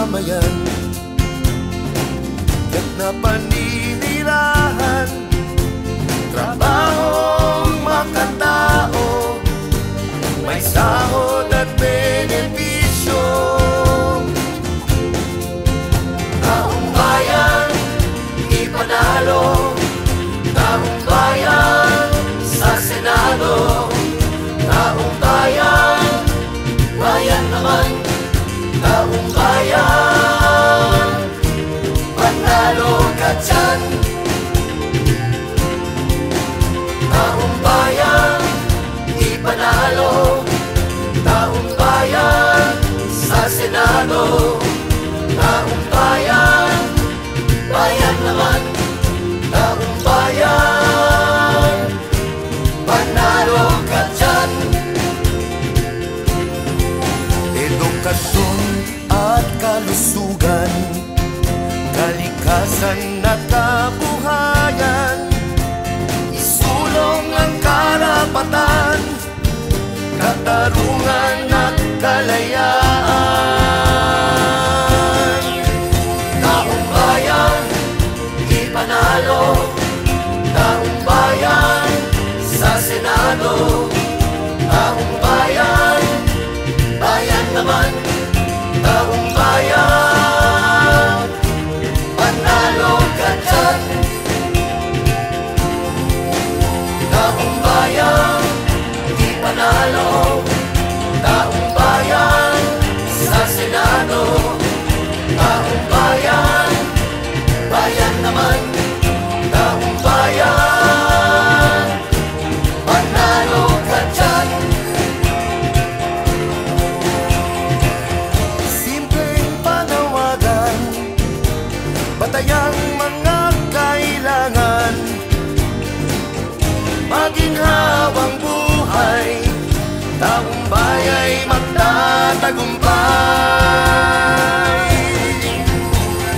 mamayan, yak na paninirahan, trabahong makatao, may sahod at benepisyo. Taong bayan, ipanalo, taong bayan sa Senado, taong bayan, bayan naman, taong bayan, panalo ka dyan. Taong bayan, ipanalo, taong bayan sa Senado, taong bayan, bayan naman, taong bayan, panalo ka dyan. Edukasyon at kalusugan, kalikasan at kabuhayan, isulong ang karapatan, katarungan at kalayaan. Taong bayan, ipanalo, taong bayan sa Senado, taong bayan, bayan naman, taong bayan, panalo ka dyan. Taong bayan, ipanalo, taong bayan sa Senado, taong bayan, bayan naman, taong bayan, panalo ka dyan. Simpleng panawagan, batayang mga kailangan, maging habang buhay, taong baya'y magtatagumpay.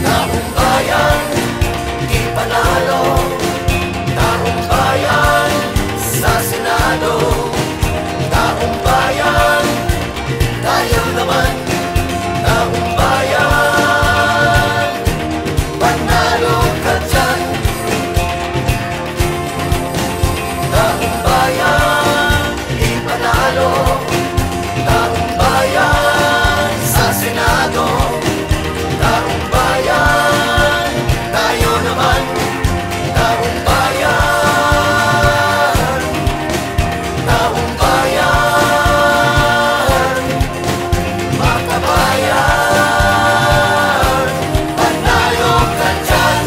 Taong bayan, ipanalo, taong bayan sa Senado, taong bayan, tayo naman, taong bayan, panalo ka dyan. Taong bayan, ipanalo, taong bayan sa Senado, taong bayan, tayo naman, taong bayan, taong bayan, makabayan, panalo ka dyan.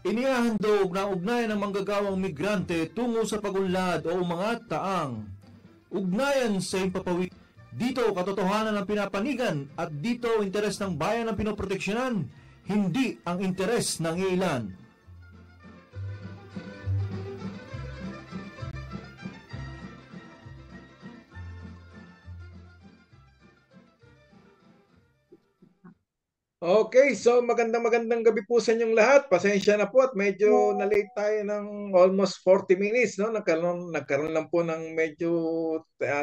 Inihahandog na ugnayan ng manggagawang migrante tungo sa pagunlad o mga taang. Ugnayan sa impapawid. Dito katotohanan ang pinapanigan at dito interes ng bayan ang pinoproteksyonan, hindi ang interes ng ilan. Okay, so magandang gabi po sa inyong lahat. Pasensya na po at medyo na-late tayo ng almost 40 minutes, no? Nagkaroon lang po ng medyo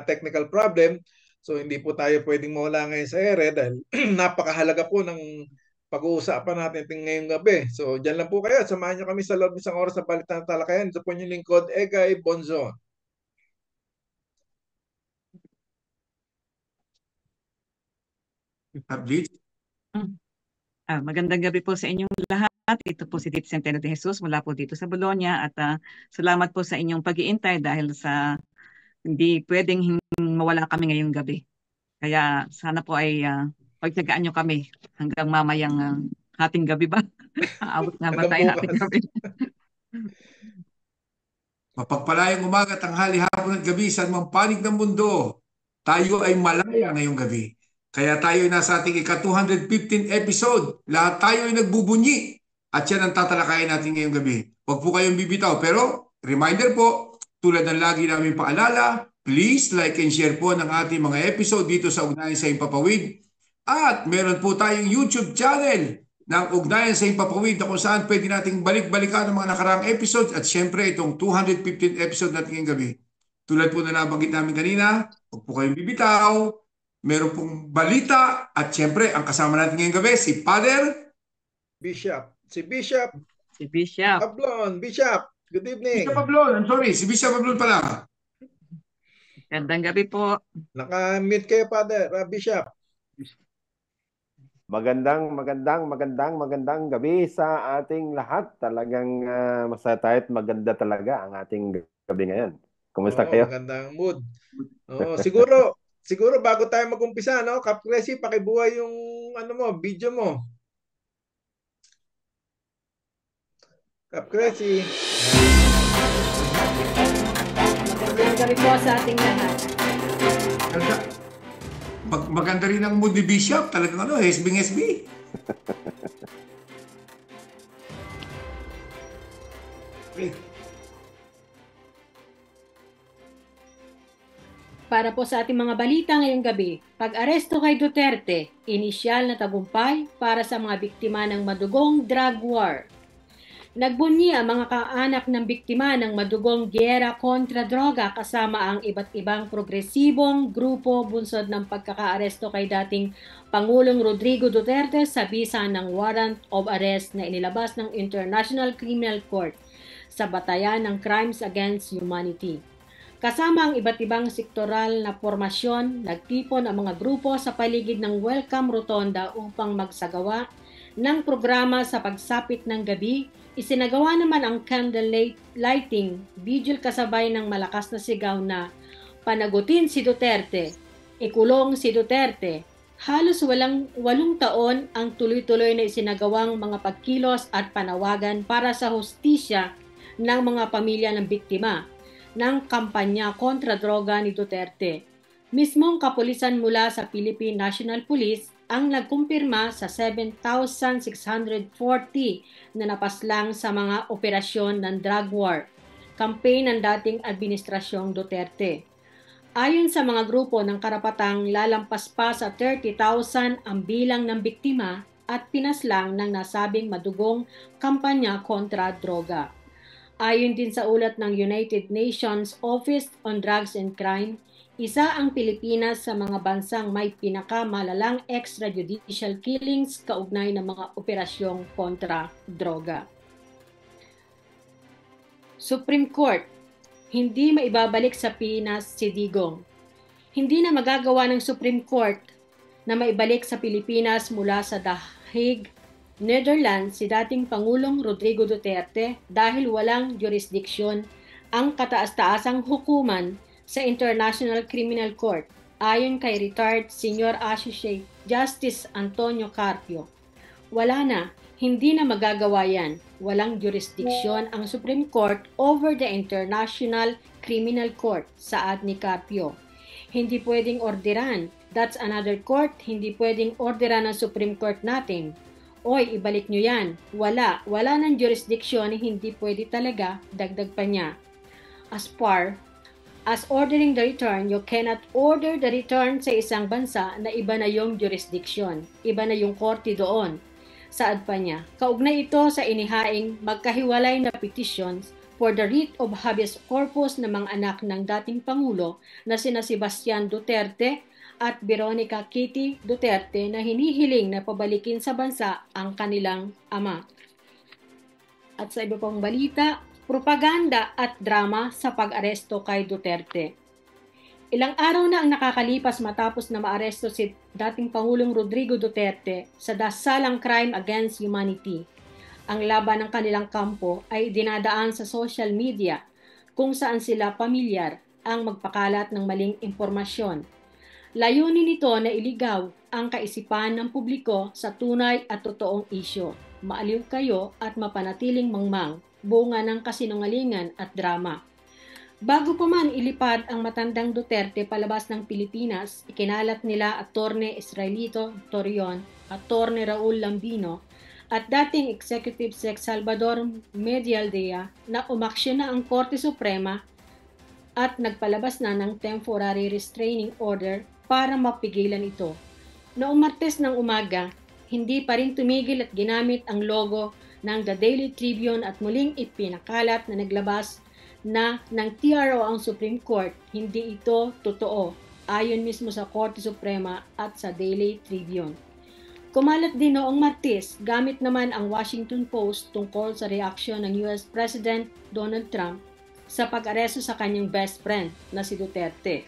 technical problem. So hindi po tayo pwedeng mawala ngayon sa ere dahil napakahalaga po ng pag-uusapan natin ngayong gabi. So diyan lang po kayo. Samahan niyo kami sa loob ng isang oras sa Balitaan Talakayan. Ito po yung lingkod, Egay Bonzon. Magandang gabi po sa inyong lahat. Ito po si Tito Centeno de Jesus mula po dito sa Bologna at salamat po sa inyong pag-iintay dahil sa hindi pwedeng mawala kami ngayong gabi. Kaya sana po ay pagtyagaan nyo kami hanggang mamayang hating gabi ba? Aabot nga ba tayo hating gabi? Mapagpalayang umaga, tanghali, hapon at gabi sa mga panig ng mundo. Tayo ay malaya ngayong gabi Kaya tayo nasa ating ika-215 episode. Lahat tayo ay nagbubunyi. At yan ang tatalakayin natin ngayong gabi. Huwag po kayong bibitaw. Pero, reminder po, tulad ng lagi namin paalala, please like and share po ng ating mga episode dito sa Ugnayan sa Himpapawid. At meron po tayong YouTube channel ng Ugnayan sa Himpapawid na kung saan pwede nating balik-balikan ang mga nakaraang episodes at syempre itong 215 episode natin ngayong gabi. Tulad po na nabanggit namin kanina, huwag po kayong bibitaw. Meron pong balita at syempre ang kasama natin ngayong gabi si Father Bishop. Si Bishop Si Bishop. Pablon. Bishop, good evening. Bishop Pablon. I'm sorry, si Bishop Pablon pala. Gandang gabi po. Naka-mute kayo, Father. Bishop. Magandang gabi sa ating lahat. Talagang masaya tayo at maganda talaga ang ating gabi ngayon. Kumusta kayo? Magandang mood. Siguro bago tayo mag-umpisa, no? Kap Cressy, pakibuhay yung video mo. Kap Cressy. Magandang gabi po sa ating lahat. Maganda rin ang mood ni Bishop. Talagang hesbing-hesbi. Okay. Para po sa ating mga balita ngayong gabi, pag-aresto kay Duterte, inisyal na tagumpay para sa mga biktima ng madugong drug war. Nagbunyi ang mga kaanak ng biktima ng madugong giyera kontra droga kasama ang iba't ibang progresibong grupo bunsod ng pagkakaaresto kay dating Pangulong Rodrigo Duterte sa bisa ng warrant of arrest na inilabas ng International Criminal Court sa batayan ng Crimes Against Humanity. Kasama ang iba't ibang sektoral na formasyon, nagtipon ang mga grupo sa paligid ng Welcome Rotonda upang magsagawa ng programa sa pagsapit ng gabi. Isinagawa naman ang candle lighting, vigil kasabay ng malakas na sigaw na panagutin si Duterte, ikulong si Duterte. Halos 8 taon ang tuloy-tuloy na isinagawang mga pagkilos at panawagan para sa hustisya ng mga pamilya ng biktima ng kampanya kontra droga ni Duterte. Mismong kapulisan mula sa Philippine National Police ang nagkumpirma sa 7,640 na napaslang sa mga operasyon ng drug war, campaign ng dating administrasyong Duterte. Ayon sa mga grupo ng karapatang lalampas pa sa 30,000 ang bilang ng biktima at pinaslang ng nasabing madugong kampanya kontra droga. Ayon din sa ulat ng United Nations Office on Drugs and Crime, isa ang Pilipinas sa mga bansang may pinakamalalang extrajudicial killings kaugnay ng mga operasyong kontra droga. Supreme Court, hindi maibabalik sa Pinas si Digong. Hindi na magagawa ng Supreme Court na maibalik sa Pilipinas mula sa The Hague, Netherlands si dating Pangulong Rodrigo Duterte dahil walang jurisdiksyon ang kataas-taasang hukuman sa International Criminal Court ayon kay retired Senior Associate Justice Antonio Carpio. Wala na, hindi na magagawa yan. Walang jurisdiksyon ang Supreme Court over the International Criminal Court, saad ni Carpio. Hindi pwedeng orderan. That's another court. Hindi pwedeng orderan ng Supreme Court natin. Oy, ibalik nyo yan. Wala ng jurisdiksyon, hindi pwede talaga, dagdag pa niya. As ordering the return, you cannot order the return sa isang bansa na iba na yung jurisdiction. Iba na yung korte doon. Saad pa niya, kaugnay ito sa inihaing magkahiwalay na petitions for the writ of habeas corpus ng mga anak ng dating Pangulo na sina Sebastian Duterte at Veronica Kitty Duterte na hinihiling na pabalikin sa bansa ang kanilang ama. At sa iba pang balita, propaganda at drama sa pag-aresto kay Duterte. Ilang araw na ang nakakalipas matapos na maaresto si dating Pangulong Rodrigo Duterte sa dasalang crime against humanity. Ang laban ng kanilang kampo ay dinadaan sa social media kung saan sila pamilyar ang magpakalat ng maling impormasyon. Layunin nito na iligaw ang kaisipan ng publiko sa tunay at totoong isyo, maaliw kayo at mapanatiling mangmang, bunga ng kasinungalingan at drama. Bago pa man ilipad ang matandang Duterte palabas ng Pilipinas, ikinalat nila Attorney Israelito Torion, Attorney Raul Lambino, at dating Executive Sec Salvador Medialdea na umaksyon na ang Korte Suprema at nagpalabas na ng temporary restraining order para mapigilan ito. Noong Martes ng umaga, hindi pa rin tumigil at ginamit ang logo ng The Daily Tribune at muling ipinakalat na naglabas na ng TRO ang Supreme Court. Hindi ito totoo, ayon mismo sa Korte Suprema at sa Daily Tribune. Kumalat din noong Martes, gamit naman ang Washington Post tungkol sa reaksyon ng US President Donald Trump sa pag-aresto sa kanyang best friend na si Duterte.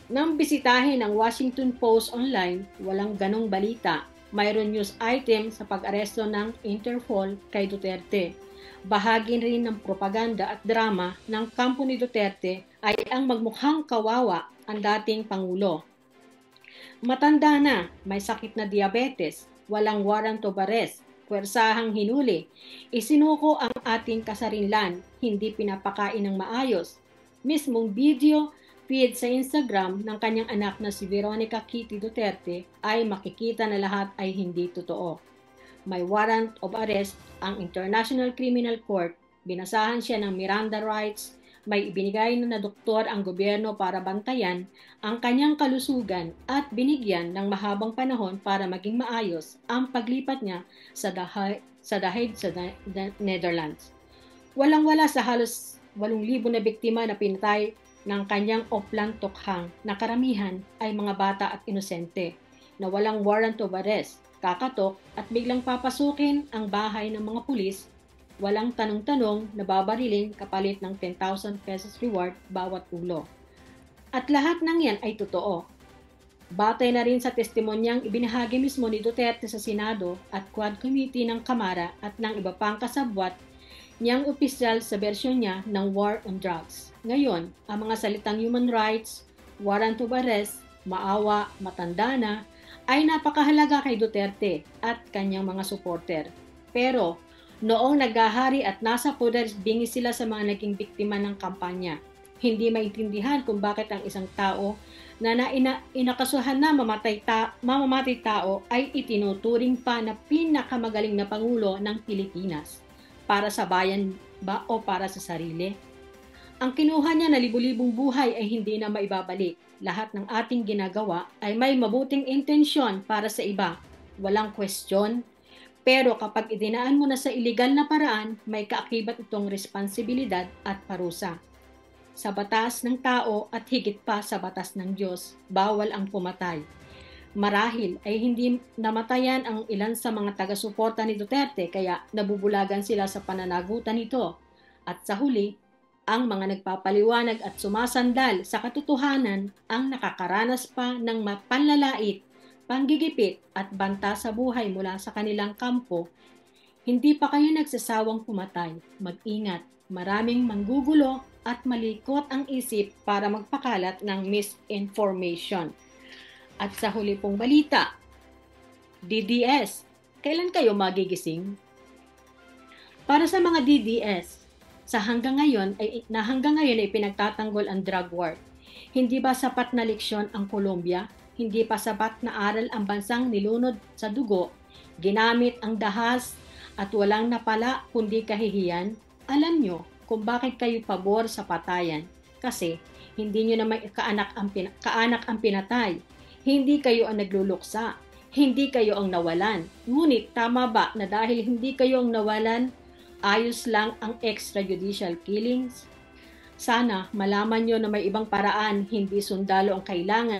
Nang bisitahin ang Washington Post online, walang ganong balita. Mayroon news item sa pag-aresto ng Interpol kay Duterte. Bahagi rin ng propaganda at drama ng kampo ni Duterte ay ang magmukhang kawawa ang dating Pangulo. Matanda na, may sakit na diabetes, walang warrant of arrest, puwersahang hinuli, isinuko ang ating kasarinlan, hindi pinapakain ng maayos. Mismong video feed sa Instagram ng kanyang anak na si Veronica Kitty Duterte ay makikita na lahat ay hindi totoo. May warrant of arrest ang International Criminal Court, binasahan siya ng Miranda rights, may ibinigay na doktor ang gobyerno para bantayan ang kanyang kalusugan at binigyan ng mahabang panahon para maging maayos ang paglipat niya sa The Hague sa Netherlands. Walang-wala sa halos 8,000 na biktima na pinatay ng kanyang Oplan Tokhang na karamihan ay mga bata at inosente na walang warrant of arrest, kakatok at biglang papasukin ang bahay ng mga pulis. Walang tanong-tanong na babarilin kapalit ng 10,000 pesos reward bawat ulo. At lahat ng yan ay totoo. Batay na rin sa testimonyang ibinahagi mismo ni Duterte sa Senado at Quad Committee ng Kamara at ng iba pang kasabwat niyang opisyal sa bersyon niya ng War on Drugs. Ngayon, ang mga salitang human rights, warrant of arrest, maawa, matanda na, ay napakahalaga kay Duterte at kanyang mga supporter. Pero, noong naghahari at nasa poder, bingis sila sa mga naging biktima ng kampanya. Hindi maintindihan kung bakit ang isang tao na inakasuhan na mamamatay tao ay itinuturing pa na pinakamagaling na Pangulo ng Pilipinas. Para sa bayan ba o para sa sarili? Ang kinuha niya na libu-libong buhay ay hindi na maibabalik. Lahat ng ating ginagawa ay may mabuting intensyon para sa iba. Walang kwestiyon. Pero kapag idinaan mo na sa iligal na paraan, may kaakibat itong responsibilidad at parusa. Sa batas ng tao at higit pa sa batas ng Diyos, bawal ang pumatay. Marahil ay hindi namatayan ang ilan sa mga taga-suporta ni Duterte kaya nabubulagan sila sa pananagutan nito. At sa huli, ang mga nagpapaliwanag at sumasandal sa katotohanan ang nakakaranas pa ng mapanlalait, panggigipit at banta sa buhay mula sa kanilang kampo. Hindi pa kayo nagsasawang pumatay. Mag-ingat, maraming manggugulo at malikot ang isip para magpakalat ng misinformation. At sa huli pong balita, DDS, kailan kayo magigising? Para sa mga DDS, hanggang ngayon ay pinagtatanggol ang drug war. Hindi ba sapat na leksyon ang Colombia? Hindi pa sapat na aral ang bansang nilunod sa dugo, ginamit ang dahas at walang napala kundi kahihiyan? Alam nyo kung bakit kayo pabor sa patayan? Kasi hindi nyo naman kaanak ang pinatay. Hindi kayo ang nagluluksa. Hindi kayo ang nawalan. Ngunit tama ba na dahil hindi kayo ang nawalan, ayos lang ang extrajudicial killings? Sana malaman nyo na may ibang paraan, hindi sundalo ang kailangan,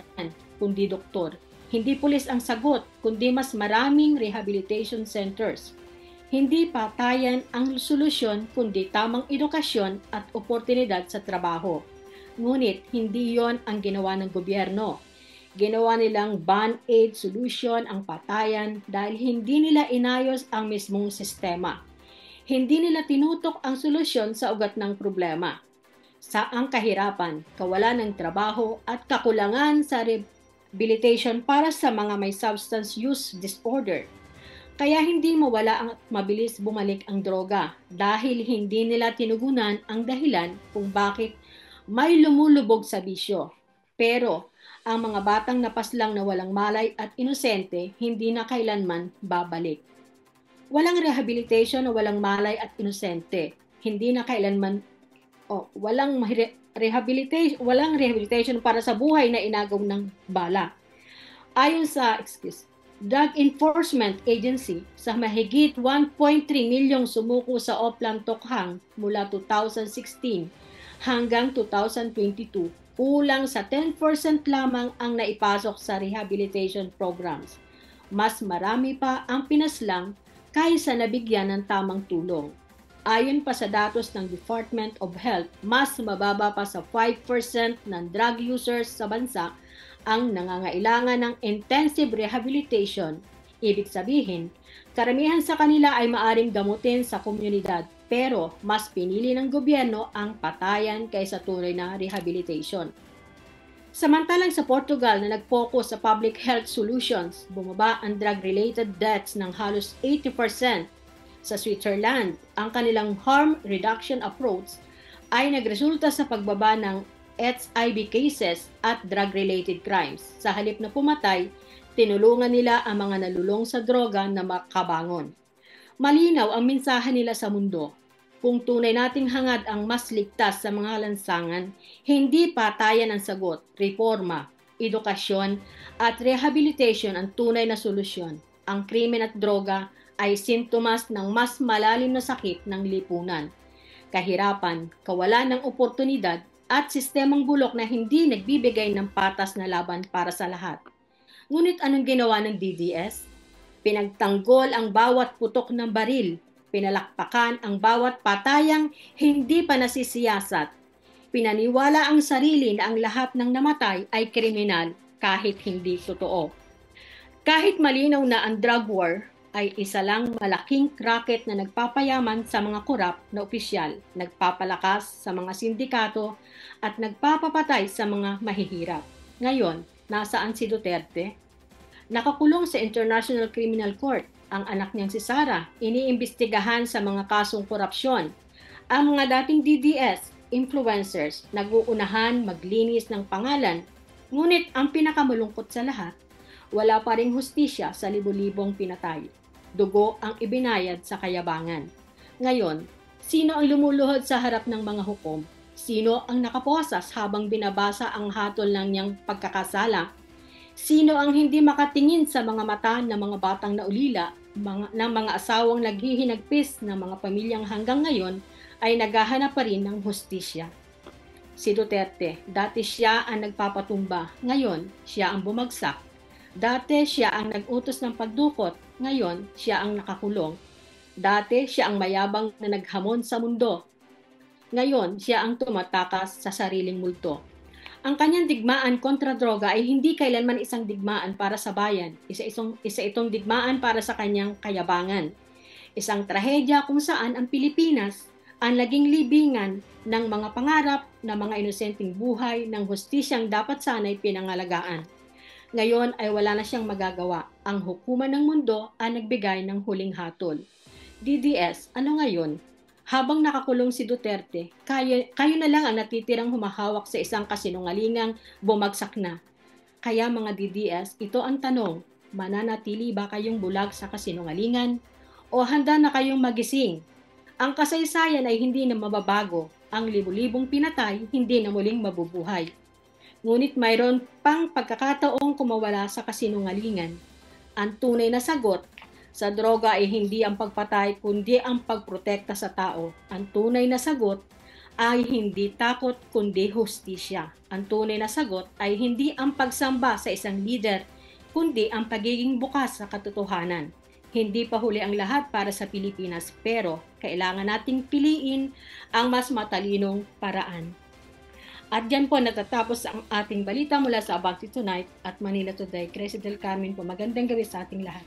kundi doktor. Hindi pulis ang sagot, kundi mas maraming rehabilitation centers. Hindi patayan ang solusyon, kundi tamang edukasyon at oportunidad sa trabaho. Ngunit hindi yon ang ginawa ng gobyerno. Ginawa nilang band-aid solution ang patayan dahil hindi nila inayos ang mismong sistema. Hindi nila tinutok ang solusyon sa ugat ng problema. Sa ang kahirapan, kawalan ng trabaho at kakulangan sa rehabilitation para sa mga may substance use disorder. Kaya hindi mawala at mabilis bumalik ang droga dahil hindi nila tinugunan ang dahilan kung bakit may lumulubog sa bisyo. Pero ang mga batang napaslang na walang malay at inosente, hindi na kailanman babalik. Walang rehabilitation na walang malay at inosente, hindi na kailanman walang rehabilitation para sa buhay na inagaw ng bala. Ayon sa Drug Enforcement Agency, sa mahigit 1.3 milyong sumuko sa Oplan Tokhang mula 2016 hanggang 2022, kulang sa 10% lamang ang naipasok sa rehabilitation programs. Mas marami pa ang pinaslang kaysa nabigyan ng tamang tulong. Ayon pa sa datos ng Department of Health, mas mababa pa sa 5% ng drug users sa bansa ang nangangailangan ng intensive rehabilitation. Ibig sabihin, karamihan sa kanila ay maaring gamutin sa komunidad, pero mas pinili ng gobyerno ang patayan kaysa tunay na rehabilitation. Samantalang sa Portugal na nag-focus sa public health solutions, bumaba ang drug-related deaths ng halos 80%. Sa Switzerland, ang kanilang harm reduction approach ay nagresulta sa pagbaba ng HIV cases at drug-related crimes. Sa halip na pumatay, tinulungan nila ang mga nalulong sa droga na makabangon. Malinaw ang mensahe nila sa mundo. Kung tunay nating hangad ang mas ligtas sa mga lansangan, hindi patayan ang sagot, reforma, edukasyon at rehabilitation ang tunay na solusyon. Ang krimen at droga ay sintomas ng mas malalim na sakit ng lipunan. Kahirapan, kawalan ng oportunidad, at sistemang bulok na hindi nagbibigay ng patas na laban para sa lahat. Ngunit anong ginawa ng DDS? Pinagtanggol ang bawat putok ng baril, pinalakpakan ang bawat patayang hindi pa nasisiyasat. Pinaniwala ang sarili na ang lahat ng namatay ay kriminal kahit hindi totoo. Kahit malinaw na ang drug war ay isa lang malaking racket na nagpapayaman sa mga korap na opisyal, nagpapalakas sa mga sindikato at nagpapapatay sa mga mahihirap. Ngayon, nasaan si Duterte? Nakakulong sa International Criminal Court. Ang anak niyang si Sara, iniimbestigahan sa mga kasong korupsyon. Ang mga dating DDS, influencers, nag-uunahan maglinis ng pangalan. Ngunit ang pinakamalungkot sa lahat, wala pa ring hustisya sa libo-libong pinatay. Dugo ang ibinayad sa kayabangan. Ngayon, sino ang lumuluhod sa harap ng mga hukom? Sino ang nakaposas habang binabasa ang hatol ng niyang pagkakasala? Sino ang hindi makatingin sa mga mata ng mga batang naulila, ng mga asawang naghihinagpis ng mga pamilyang hanggang ngayon ay naghahanap pa rin ng hustisya? Si Duterte, dati siya ang nagpapatumba, ngayon siya ang bumagsak. Dati siya ang nag-utos ng pagdukot, ngayon siya ang nakakulong. Dati siya ang mayabang na naghamon sa mundo, ngayon siya ang tumatakas sa sariling multo. Ang kanyang digmaan kontra droga ay hindi kailanman isang digmaan para sa bayan, isa itong digmaan para sa kanyang kayabangan. Isang trahedya kung saan ang Pilipinas ang naging libingan ng mga pangarap na mga inosenteng buhay ng hustisyang dapat sana'y pinangalagaan. Ngayon ay wala na siyang magagawa. Ang hukuman ng mundo ang nagbigay ng huling hatol. DDS, ano ngayon? Habang nakakulong si Duterte, kayo na lang ang natitirang humahawak sa isang kasinungalingang bumagsak na. Kaya mga DDS, ito ang tanong, mananatili ba kayong bulag sa kasinungalingan? O handa na kayong magising? Ang kasaysayan ay hindi na mababago. Ang libu-libong pinatay, hindi na muling mabubuhay. Ngunit mayroon pang pagkakataong kumawala sa kasinungalingan. Ang tunay na sagot sa droga ay hindi ang pagpatay kundi ang pagprotekta sa tao. Ang tunay na sagot ay hindi takot kundi hustisya. Ang tunay na sagot ay hindi ang pagsamba sa isang leader kundi ang pagiging bukas sa katotohanan. Hindi pa huli ang lahat para sa Pilipinas, pero kailangan nating piliin ang mas matalinong paraan. At diyan po natatapos ang ating balita mula sa Abante Tonight at Manila Today. Crescent del Carmen po, magandang gabi sa ating lahat.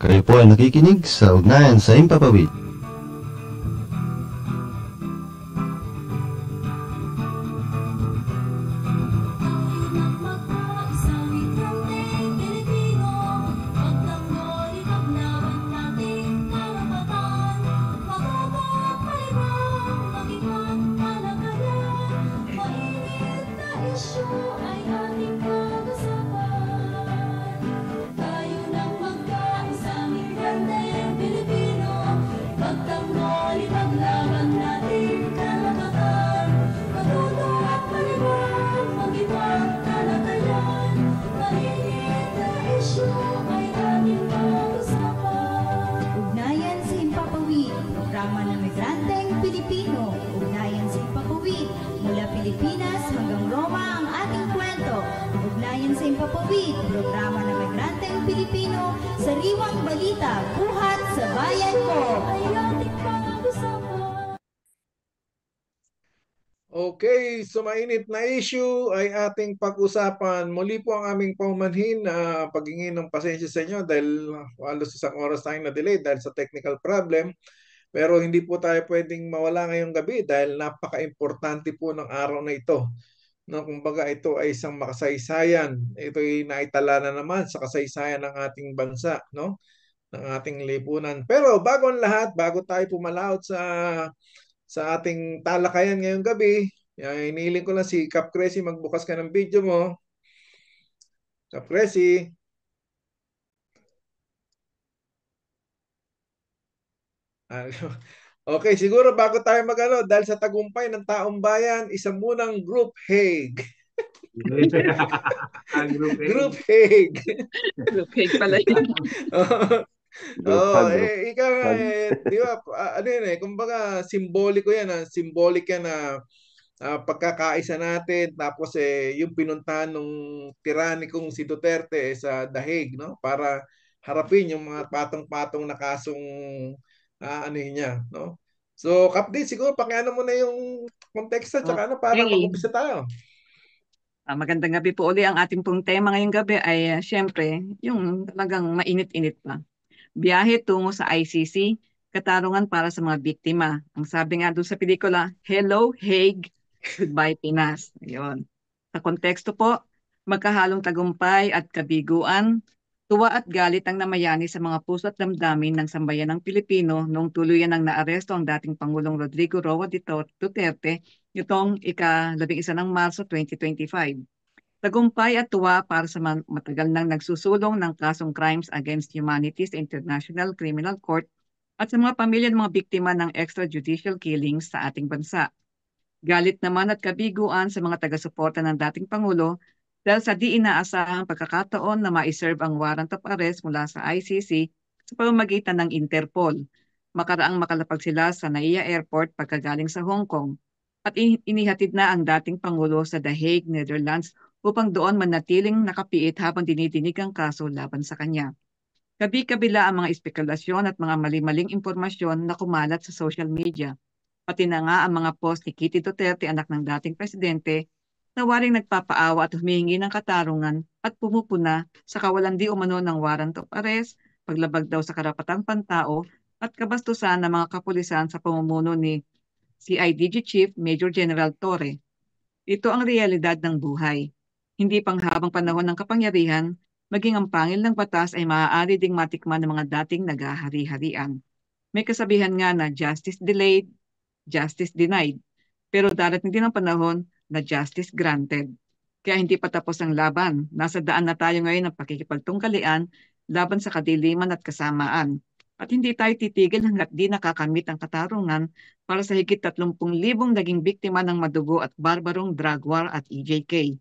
Kayo po ay nakikinig sa Ugnayan sa Himpapawid. Ugnayan sa Himpapawid, programa ng migranteng Pilipino. Ugnayan sa Himpapawid, mula Pilipinas hanggang Roma ang ating kwento. Ugnayan sa Himpapawid, programa ng migranteng Pilipino, sariwang balita, buhat sa bayan ko. Ay ating pag-usapan. Okay, so mainit na issue ay ating pag-usapan. Muli po ang aming paumanhin na paghingi ng pasensya sa inyo dahil halos isang oras tayong na-delay dahil sa technical problem. Pero hindi po tayo pwedeng mawala ngayong gabi dahil napaka-importante po ng araw na ito. No, kumbaga ito ay isang makasaysayan. Ito ay naitala na naman sa kasaysayan ng ating bansa, no? Ng ating lipunan. Pero bago ang lahat, bago tayo pumalaot sa ating talakayan ngayong gabi, iniling ko lang si Cap Cressy, magbukas ka ng video mo. Cap Cressy. Okay, siguro bago tayo magano dahil sa tagumpay ng taong bayan, isang munang group Hague. Group Hague. Group Hague pala yun. Ikaw nga, di ba, ano yun kumbaga, simboliko yan, symbolic yan na pagkakaisa natin, tapos yung pinuntahan nung tiranikong si Duterte sa The Hague, no? Para harapin yung mga patong-patong na kasong ano niya, no? So, Kapdi, siguro pakiano mo na yung konteksto, tsaka ano, para mag-umpisa tayo. Magandang gabi po uli. Ang ating pong tema ngayong gabi ay syempre, yung talagang mainit-init pa. Biyahe tungo sa ICC, katarungan para sa mga biktima. Ang sabi nga doon sa pelikula, Hello Hague, Goodbye Pinas. Ayun. Sa konteksto po, magkahalong tagumpay at kabiguan, tuwa at galit ang namayani sa mga puso at damdamin ng sambayan ng Pilipino noong tuluyan ng naaresto ang dating Pangulong Rodrigo Roa Duterte nitong ika-11 ng Marso 2025. Tagumpay at tuwa para sa matagal nang nagsusulong ng kasong Crimes Against Humanity sa International Criminal Court at sa mga pamilya ng mga biktima ng extrajudicial killings sa ating bansa. Galit naman at kabiguan sa mga taga-suporta ng dating Pangulo dahil sa di inaasahang pagkakataon na ma-serve ang warrant of arrest mula sa ICC sa pamamagitan ng Interpol. Makaraang makalapag sila sa Naiya Airport pagkagaling sa Hong Kong at inihatid na ang dating Pangulo sa The Hague, Netherlands upang doon manatiling nakapiit habang dinidinig ang kaso laban sa kanya. Kabi-kabila ang mga espekulasyon at mga mali-maling impormasyon na kumalat sa social media. Pati na nga ang mga post ni Kitty Duterte, anak ng dating presidente, na waring nagpapaawa at humihingi ng katarungan at pumupuna sa kawalan di umano ng warrant of arrest, paglabag daw sa karapatang pantao at kabastusan ng mga kapulisan sa pamumuno ni CIDG Chief Major General Torre. Ito ang realidad ng buhay. Hindi panghabang panahon ng kapangyarihan, maging ang pangil ng batas ay maaari ding matikman ng mga dating nagahari-harian. May kasabihan nga na justice delayed, justice denied. Pero darating din ang panahon na justice granted. Kaya hindi pa tapos ang laban. Nasa daan na tayo ngayon ng pakikipagtungkalian laban sa kadiliman at kasamaan. At hindi tayo titigil hanggat di nakakamit ang katarungan para sa higit 30,000 naging biktima ng madugo at barbarong drug war at EJK.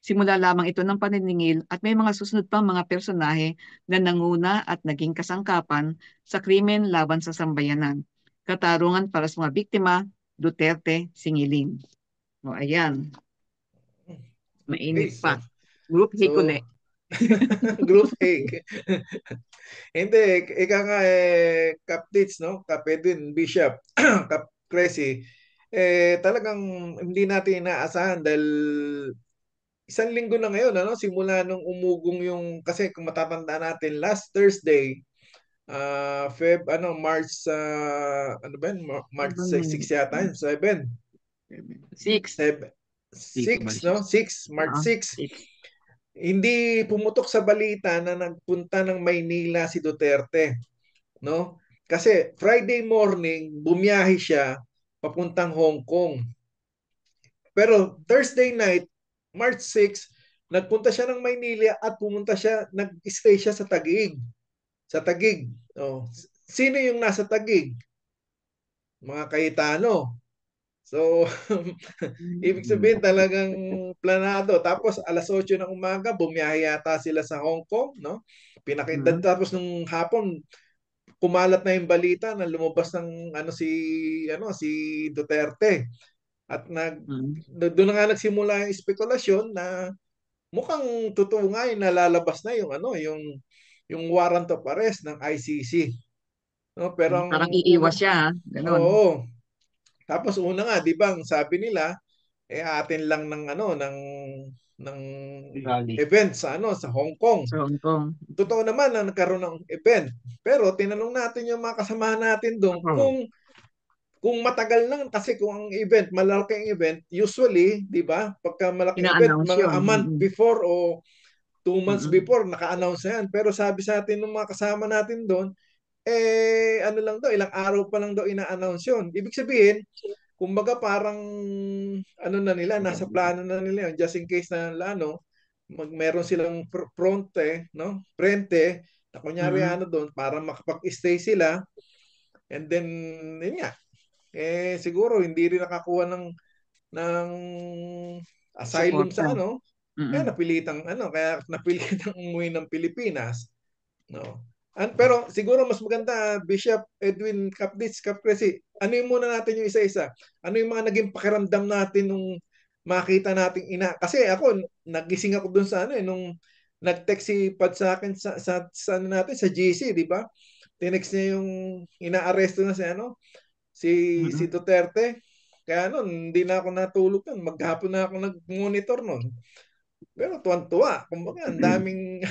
Simula lamang ito ng paniningil at may mga susunod pang mga personahe na nanguna at naging kasangkapan sa krimen laban sa sambayanan. Katarungan para sa mga biktima, Duterte, Singilin. O ayan. Mainit pa. Group Hague ulit. Group Hague. Hindi, ika nga Cap Ditz, no? Cap Edwin Bishop, Cap Cressy, talagang hindi natin inaasahan dahil isang linggo na ngayon, ano? Simula nung umugong yung, kasi kung matatanda natin, last Thursday, March, ano ba yun? March 6 yata yun, 7. 6. 6, no? 6, March 6. 6. Hindi pumutok sa balita na nagpunta ng Maynila si Duterte, no? Kasi Friday morning, bumiyahe siya papuntang Hong Kong. Pero Thursday night, March 6, nagpunta siya ng Maynila at nag-stay siya sa Taguig. Sa Taguig. Oh. Sino yung nasa Taguig? Mga Cayetano. So, ibig sabihin talagang planado. Tapos alas 8 ng umaga, bumiyahe yata sila sa Hong Kong, no? Tapos nung hapon, kumalat na yung balita na lumabas ng si Duterte. At doon na nga nagsimula yung spekulasyon na mukhang totoo nga yung nalalabas na yung warrant of arrest ng ICC. No, pero parang iiwas siya, ganun. Oo. Tapos una nga, 'di ba, sabi nila atin lang ng event sa Hong Kong. Sa Hong Kong. Totoo naman na nagkaroon ng event. Pero tinanong natin yung mga kasamahan natin doon kung matagal lang, kasi kung ang event, malaking event, usually, 'di ba, pagka malaking event, mga a month before o 2 months before naka-announce na yan. Pero sabi sa atin ng mga kasama natin doon, ano lang daw, ilang araw pa lang daw ina-announce yun. Ibig sabihin, kumbaga parang nasa plano na nila yun, just in case na meron silang frente na kunyari doon para makapag-stay sila, and then yun nga, siguro hindi rin nakakuha ng asylum sa kaya napilitang umuwi ng Pilipinas, no. Pero siguro mas maganda, Bishop Edwin Capresi, ano yung muna natin yung isa-isa? Ano yung mga naging pakiramdam natin nung makita nating kasi ako nagising ako doon sa nung nag-text si Pad sa akin sa GC, di ba? Tinext niya yung inaaresto na si Duterte. Kaya hindi na ako natulog nun. Maghapon na ako nag-monitor nun. Pero tuwan-tuwa. Kumbaga, ang daming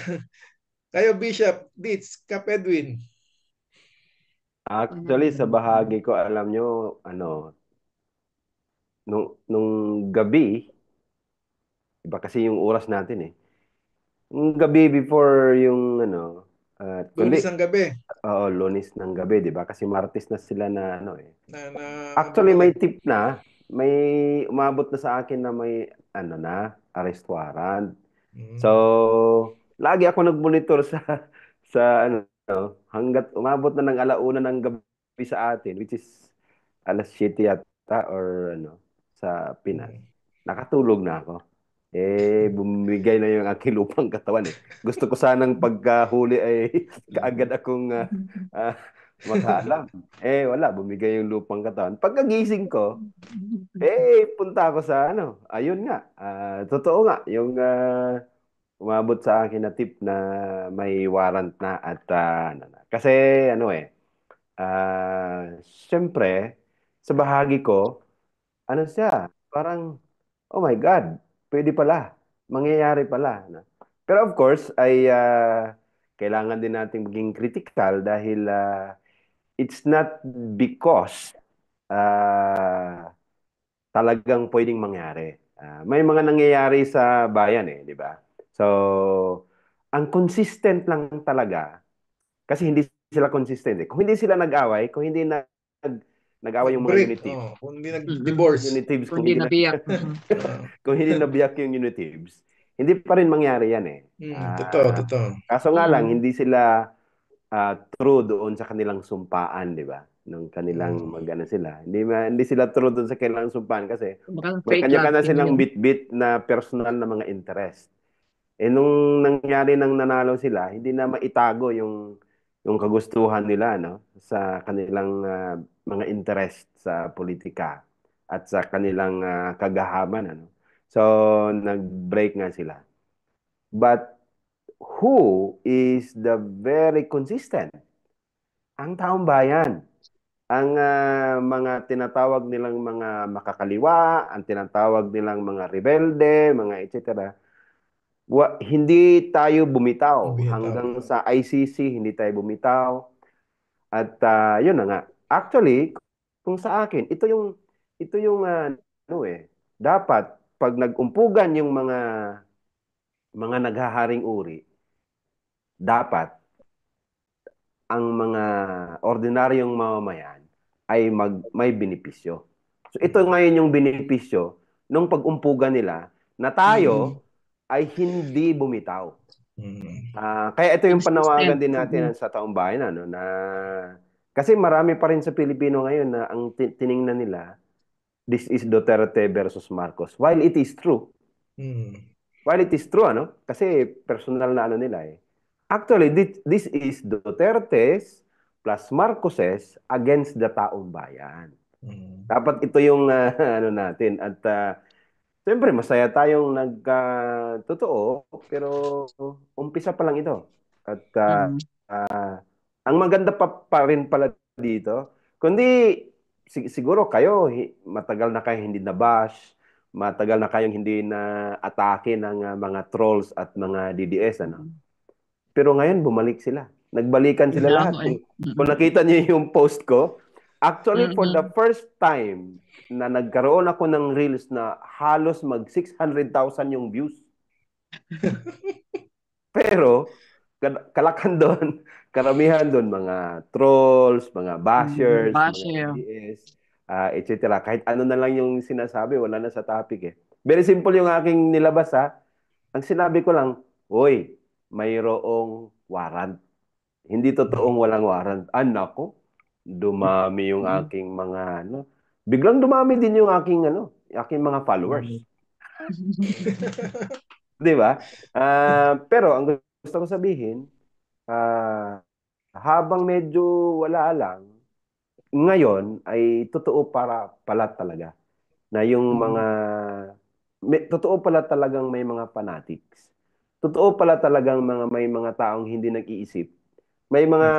kayo, Bishop Ditz, Cap Edwin. Actually, sa bahagi ko, alam nyo, nung gabi, iba kasi yung oras natin eh. Nung gabi before yung Lunes ng gabi. Oo, Lunes ng gabi, di ba? Kasi Martes na sila na actually, may tip na. May umabot na sa akin na may arrest warrant. So, lagi ako nag-monitor sa hanggat umabot na ng 1:00 ng gabi sa atin, which is alas 7 yata or sa Pinas. Nakatulog na ako. Bumigay na yung aking lupang katawan eh. Gusto ko sanang pagkahuli ay kaagad akong makaalam. Wala, bumigay yung lupang katawan. Pagkagising ko, punta ako sa ayun nga. Totoo nga, yung umabot sa akin na tip na may warrant na at kasi syempre sa bahagi ko siya parang oh my God, pwede pala, mangyayari pala, pero of course ay kailangan din nating maging critical dahil it's not because talagang pwedeng mangyari. May mga nangyayari sa bayan di ba? So, ang consistent lang talaga, kasi hindi sila consistent. Kung hindi sila nag-away, kung hindi nag-away yung mga unitives. Kung hindi nag-divorce. Kung hindi nabiyak. Kung hindi nabiyak yung unitives, hindi pa rin mangyari yan Totoo. Kaso nga lang, hindi sila true doon sa kanilang sumpaan, di ba? Nung kanilang sila. Hindi sila true doon sa kanilang sumpaan kasi may kanya-kanya silang bit-bit na personal na mga interest. Nung nangyari nang nanalo sila, hindi na maitago yung kagustuhan nila sa kanilang mga interest sa politika at sa kanilang kagahaman. So, nag-break nga sila. But who is the very consistent? Ang taong bayan. Ang mga tinatawag nilang mga makakaliwa, ang tinatawag nilang mga rebelde, mga etc. Hindi tayo bumitaw. Hanggang sa ICC, hindi tayo bumitaw. At yun na nga. Actually, kung sa akin, ito yung ano dapat pag nag-umpugan yung mga naghaharing uri, dapat ang mga ordinaryong mamamayan ay may benepisyo. So ito ngayon yung benepisyo nung pag-umpugan nila na tayo ay hindi bumitaw. Kaya ito yung panawagan din natin sa taong bayan na kasi marami pa rin sa Pilipino ngayon na ang tiningnan nila, this is Duterte versus Marcos. While it is true. While it is true, kasi personal na nila eh. Actually, this is Duterte's plus Marcoses against the taong bayan. Dapat ito yung natin. At siyempre, masaya tayong totoo, pero umpisa pa lang ito. At ang maganda pa rin pala dito, kundi siguro kayo, matagal na kayo hindi na-bash, matagal na kayong hindi na atake ng mga trolls at mga DDS. Pero ngayon, bumalik sila. Nagbalikan sila lahat. Kung nakita niyo yung post ko, actually, for the first time na nagkaroon ako ng reels na halos mag 600,000 yung views. Pero, kalakan doon, karamihan doon, mga trolls, mga bashers, mga DDS, etc. Kahit ano na lang yung sinasabi, wala na sa topic eh. Very simple yung aking nilabas Ang sinabi ko lang, "Hoy, mayroong warrant." Hindi totoong walang warrant. Nako, dumami yung aking mga biglang dumami din yung aking mga followers. Di ba? Pero ang gusto ko sabihin, habang medyo wala lang, ngayon ay totoo pala talaga na yung totoo pala talagang may mga fanatics. Totoo pala talagang may mga taong hindi nag-iisip. May mga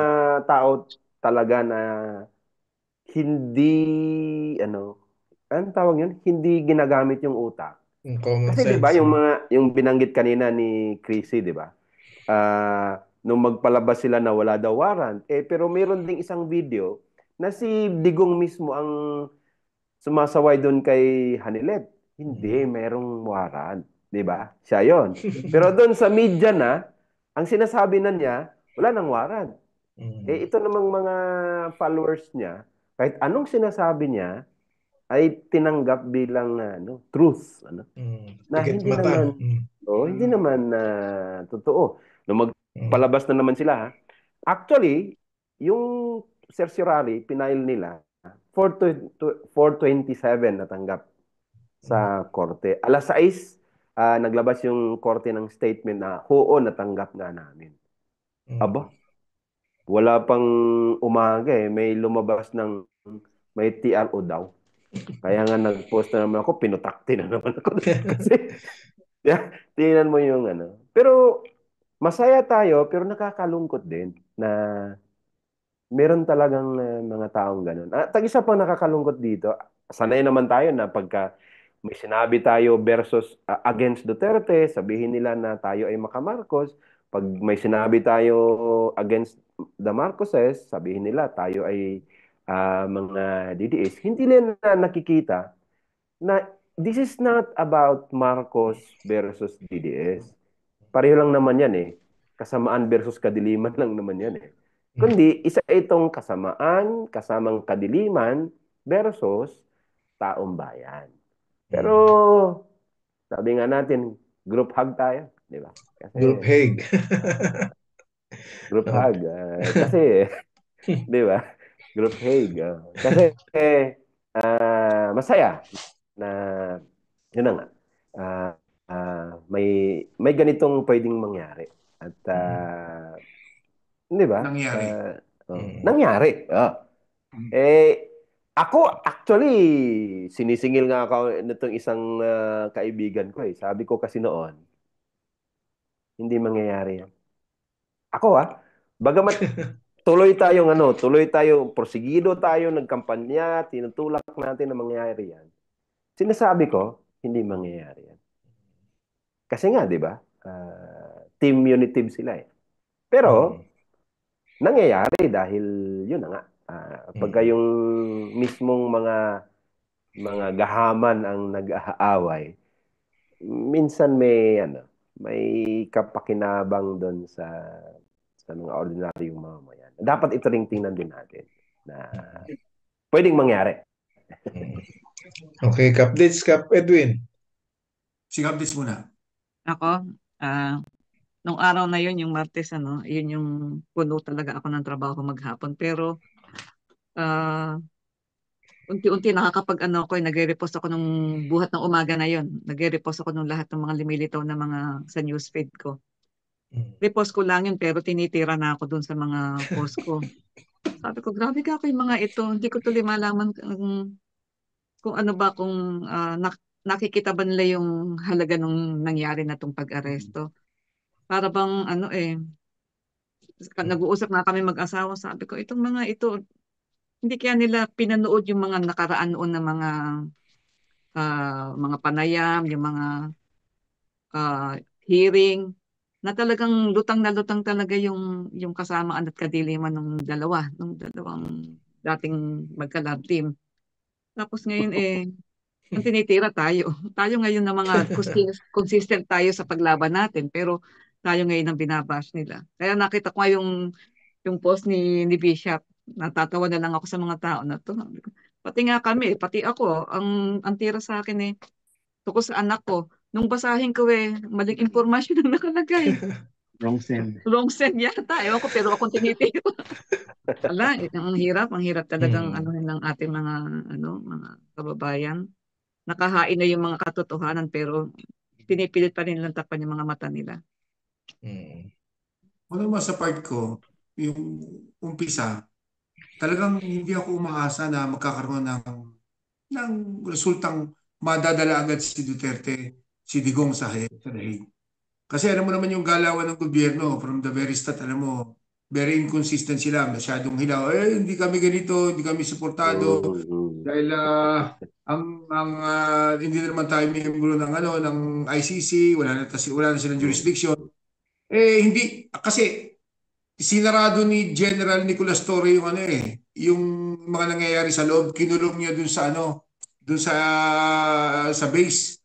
tao talaga na hindi anong tawag yun? Hindi ginagamit yung utak. Kasi 'di ba yung binanggit kanina ni Chrissy, 'di ba? Nung magpalabas sila na wala daw warrant, pero meron ding isang video na si Digong mismo ang sumasaway doon kay Hanilet. Hindi, merong warrant. 'Di ba? Siya yon. Pero doon sa media ang sinasabi na niya, wala nang warrant. Ito namang mga followers niya, kahit anong sinasabi niya, ay tinanggap bilang truth. Na hindi naman totoo. Nung magpalabas na naman sila, actually, yung certiorari, pinail nila, 427 natanggap sa korte. Alas 6, naglabas yung korte ng statement na, oo, natanggap nga namin. Aba, wala pang umaga may lumabas ng may TRO daw. Kaya nga nag-post na naman ako, pinutakti na naman ako. Kasi, tingnan mo yung Pero, masaya tayo, pero nakakalungkot din na meron talagang mga taong ganun. At isa pang nakakalungkot dito, sanay naman tayo na pagka may sinabi tayo versus against Duterte, sabihin nila na tayo ay maka-Marcos. Pag may sinabi tayo against the Marcoses, sabihin nila tayo ay mga DDS. Hindi nila nakikita na this is not about Marcos versus DDS. Pareho lang naman yan Kasamaan versus kadiliman lang naman yan Kundi isa itong kasamaan, kasamang kadiliman versus taong bayan. Pero sabi nga natin, group hug tayo, di ba? Group hug. Group hug. Kasi, di ba? Group hug. Kasi, masaya na, yun na nga, may ganitong pwedeng mangyari. At, di ba? Nangyari. Nangyari. Ako, actually, sinisingil nga ako nitong isang kaibigan ko Sabi ko kasi noon, hindi mangyayari yan. Ako bagamat tuloy tayo, porsigido tayo, nagkampanya, tinutulak natin na mangyayari yan. Sinasabi ko, hindi mangyayari yan. Kasi nga, di ba? Team unitive sila Pero, nangyayari dahil yun na nga. Pagka yung mismong mga gahaman ang nag-aaway, minsan may kapakinabang doon sa mga ordinaryong mamamayan. Dapat ito ring tingnan din natin na pwedeng mangyari. Okay, Kapdits, Kap Edwin. Si Kapdits muna. Ako, nung araw na yun, yung Martes, yun yung puno talaga ako ng trabaho maghapon. Pero, unti-unti ako, nagre-repost ako nung buhat ng umaga na yun. Nagre-repost ako nung lahat ng mga lumilitaw na mga sa newsfeed ko. Repost ko lang yun, pero tinitira na ako dun sa mga post ko. Sabi ko, grabe ka ako yung mga ito. Hindi ko tuloy malaman kung ano ba, kung nakikita ba nila yung halaga nung nangyari na itong pag-aresto. Para bang nag-uusap na kami mag-asawa, sabi ko, itong mga ito, hindi kaya nila pinanood yung mga nakaraan noon na mga panayam, yung mga hearing, na talagang lutang na lutang talaga yung kasamaan at kadiliman ng dalawang dating magka-love team. Tapos ngayon ang tinitira tayo. Tayo ngayon na mga consistent tayo sa paglaban natin, pero tayo ngayon ang binabash nila. Kaya nakita ko yung post ni Bishop, natatawa na lang ako sa mga tao na to. Pati nga kami, pati ako, ang tira sa akin tungkol sa anak ko. Nung basahin ko maling impormasyon ang nakalagay. Wrong send. Wrong send yata. Ewan ko, pero akong tinitira. Wala, ang hirap talagang ng ating mga kababayan. Nakahain na yung mga katotohanan, pero pinipilit pa rin lang takpan yung mga mata nila. Ano naman sa part ko, yung umpisa, talagang hindi ako umaasa na magkakaroon ng resultang madadala agad si Duterte, si Digong sa Hague. Kasi alam mo naman yung galawan ng gobyerno from the very start, alam mo, very inconsistent sila, masyadong hilaw. Hindi kami ganito, hindi kami suportado dahil hindi na naman tayo miyembro ng ICC, wala na silang jurisdiction. Hindi kasi sinarado ni General Nicolas Torre yung mga nangyayari sa loob, kinulong niya dun sa base.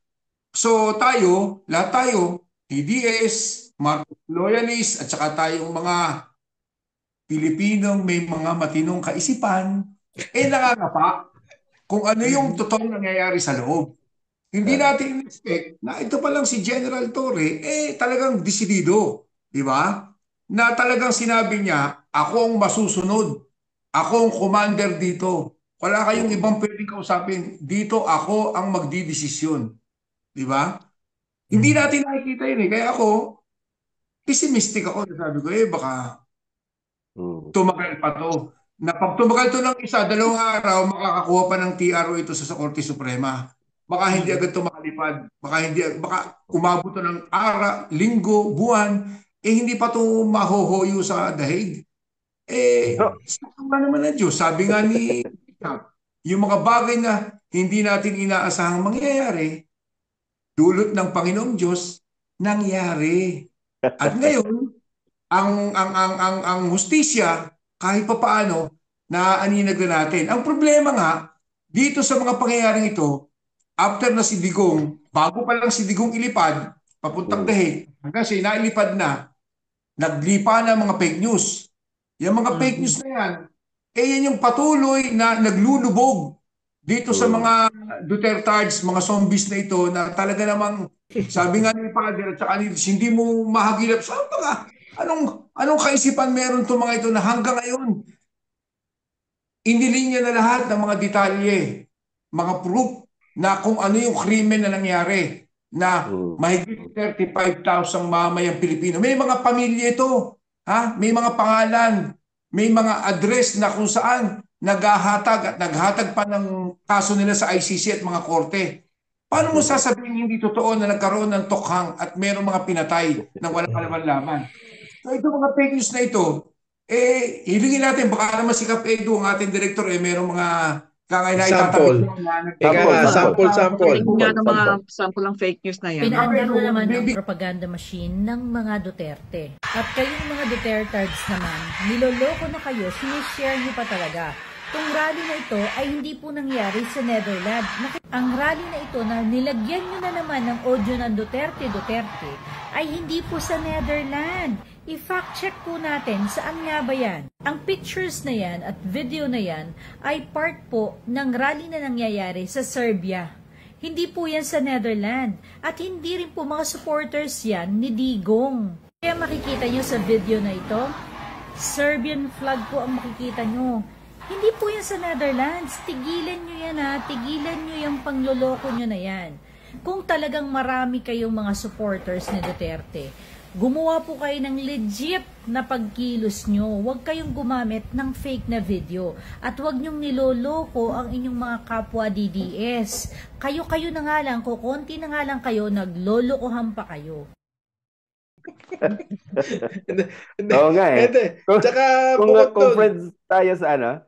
So lahat tayo, TDS, Marcos loyalists, at saka tayong mga Pilipinong may mga matinong kaisipan, nangangapa kung ano yung totoong nangyayari sa loob. Hindi natin expect na ito pa lang si General Torre, talagang desidido, di ba? Na talagang sinabi niya, ako ang masusunod, ako ang commander dito. Wala kayong ibang pwedeng kausapin. Dito ako ang magdidesisyon. Di ba? Hindi natin nakikita yun Kaya ako, pessimistic ako. Sabi ko, baka tumagal pa to. Na pag tumagal to ng 1-2 araw, makakakuha pa ng TRO ito sa Korte Suprema. Baka hindi agad ito makalipad. Baka umabot to ng linggo, buwan, hindi pa ito mahohoyo sa dahig. Sa naman ng Diyos, sabi nga ni yung mga bagay na hindi natin inaasahang mangyayari, dulot ng Panginoong Diyos, nangyari. At ngayon, ang hustisya, kahit pa paano, naaninag na natin. Ang problema nga, dito sa mga pangyayaring ito, after na si Digong, bago pa lang si Digong ilipad, papuntang dahig, hanggang siya nailipad na, naglipa na mga fake news. Yung mga fake news na yan, yan yung patuloy na naglulubog dito sa mga Dutertards, mga zombies na ito, na talaga namang, sabi nga ni Father, at saka hindi mo mahagilap, saan ba nga? Anong kaisipan meron itong mga ito na hanggang ngayon, inilinya na lahat ng mga detalye, mga proof, na kung ano yung krimen na nangyari, na mahigit 35,000 mamayang Pilipino. May mga pamilya ito, may mga pangalan, may mga address na kung saan naghahatag at naghatag pa ng kaso nila sa ICC at mga korte. Paano mo sasabihin hindi totoo na nagkaroon ng tokhang at mayroong mga pinatay na walang kalaman-laman? So ito mga fake news na ito, hilingin natin, baka naman si Kap Edu, ang ating director, mayroong mga Kaya Sample. Ika nga, sample. Yung nga ng mga sample ng fake news na yan. Pinaandar na naman ang propaganda machine ng mga Duterte. At kayong mga Dutertards naman, niloloko na kayo, sinishare nyo pa talaga. Itong rally na ito ay hindi po nangyari sa Netherlands. Ang rally na ito na nilagyan nyo na naman ng audio ng Duterte ay hindi po sa Netherlands. I-fact check po natin saan nga ba yan. Ang pictures na yan at video na yan ay part po ng rally na nangyayari sa Serbia. Hindi po yan sa Netherlands. At hindi rin po mga supporters yan ni Digong. Kaya makikita nyo sa video na ito, Serbian flag po ang makikita nyo. Hindi po yan sa Netherlands. Tigilan nyo yan ha. Tigilan nyo yung pangloloko nyo na yan. Kung talagang marami kayong mga supporters ni Duterte, gumawa po kayo ng legit na pagkilos nyo. Huwag kayong gumamit ng fake na video. At huwag nyong niloloko ang inyong mga kapwa DDS. Kayo-kayo na nga lang, kukunti na nga lang kayo, naglolokohan pa kayo. Oo nga eh. Tsaka, kung friends tayo sa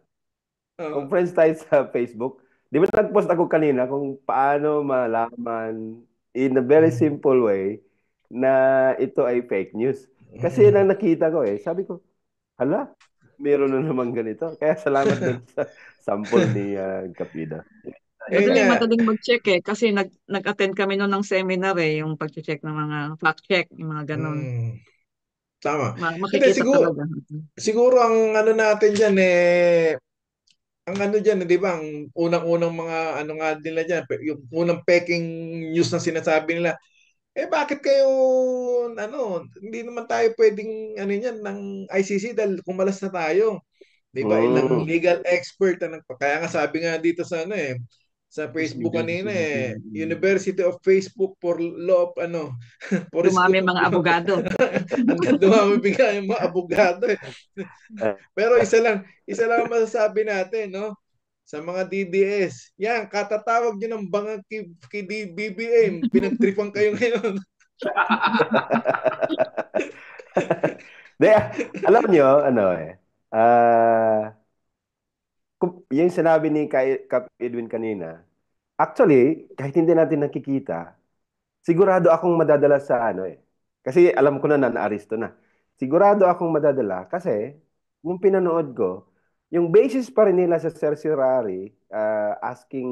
kung friends tayo sa Facebook, di ba nag-post ako kanina kung paano malaman in a very simple way na ito ay fake news. Kasi yun ang nakita ko eh. Sabi ko, hala, meron na naman ganito. Kaya salamat din sa sample ni Kapida. Madaling mag-check eh. Kasi nag-attend kami noon ng seminar eh. Yung pag-check ng mga fact-check, yung mga ganun. Tama. Makikita talaga. Siguro ang ano natin dyan eh, ang ano dyan, di ba, ang unang-unang mga ano nga nila dyan, yung unang peking news na sinasabi nila, bakit kayo, hindi naman tayo pwedeng, ng ICC dahil kumalas na tayo. Di ba, ilang legal expert, kaya nga sabi nga dito sa sa Facebook kanina University of Facebook for Law of for dumami mga abogado. Dumami bigla yung mga abogado eh. Pero isa lang masasabi natin, no? Sa mga DDS, yan, katatawag nyo ng bangag kay BBM, pinagtripan kayo ngayon. Alam nyo, yung sinabi ni Kap Edwin kanina, actually, kahit hindi natin nakikita, sigurado akong madadala sa kasi alam ko na na-aristo na. Sigurado akong madadala kasi yung pinanood ko, yung basis pa rin nila sa certiorari asking